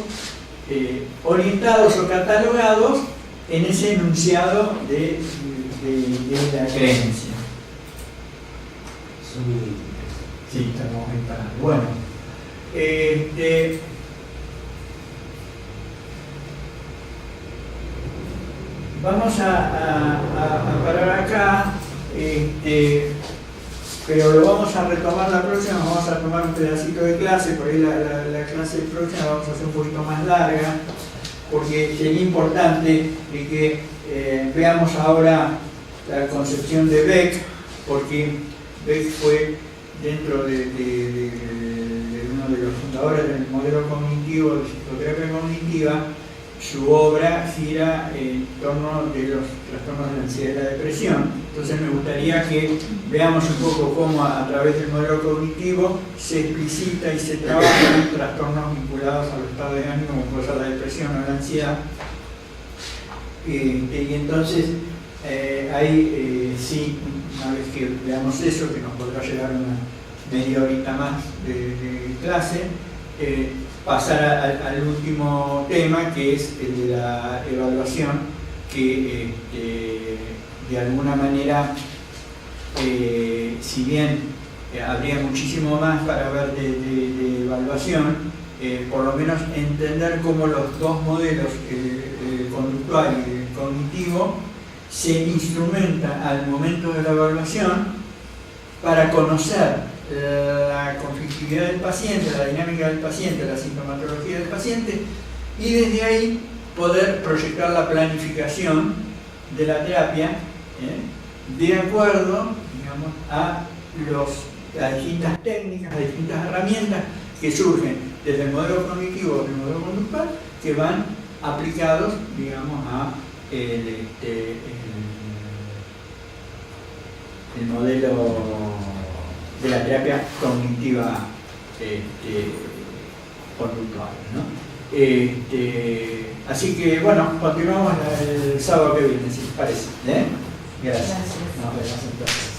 orientados o catalogados en ese enunciado de la creencia. Sí, estamos ahí para. Bueno, vamos a parar acá, pero lo vamos a retomar la próxima. Vamos a tomar un pedacito de clase, por ahí la clase próxima la vamos a hacer un poquito más larga, porque sería importante que veamos ahora la concepción de Beck, porque Beck fue dentro de uno de los fundadores del modelo cognitivo, de psicoterapia cognitiva. Su obra gira en torno de los trastornos de la ansiedad y la depresión. Entonces me gustaría que veamos un poco cómo a través del modelo cognitivo se explicita y se trabaja en trastornos vinculados al estado de ánimo, como puede ser la depresión o la ansiedad, Y entonces ahí sí, una vez que veamos eso, que nos podrá llevar una media horita más de clase, pasar al último tema, que es el de la evaluación, que de alguna manera, si bien habría muchísimo más para ver de evaluación, por lo menos entender cómo los dos modelos, el conductual y el cognitivo, se instrumentan al momento de la evaluación para conocer la conflictividad del paciente, la dinámica del paciente, la sintomatología del paciente, y desde ahí poder proyectar la planificación de la terapia de acuerdo, digamos, a las distintas técnicas, las distintas herramientas que surgen desde el modelo cognitivo o del modelo conductual, que van aplicados, digamos, a el modelo de la terapia cognitiva conductual, ¿no? Así que, bueno, continuamos el sábado que viene, si les parece. Gracias. Nos vemos entonces.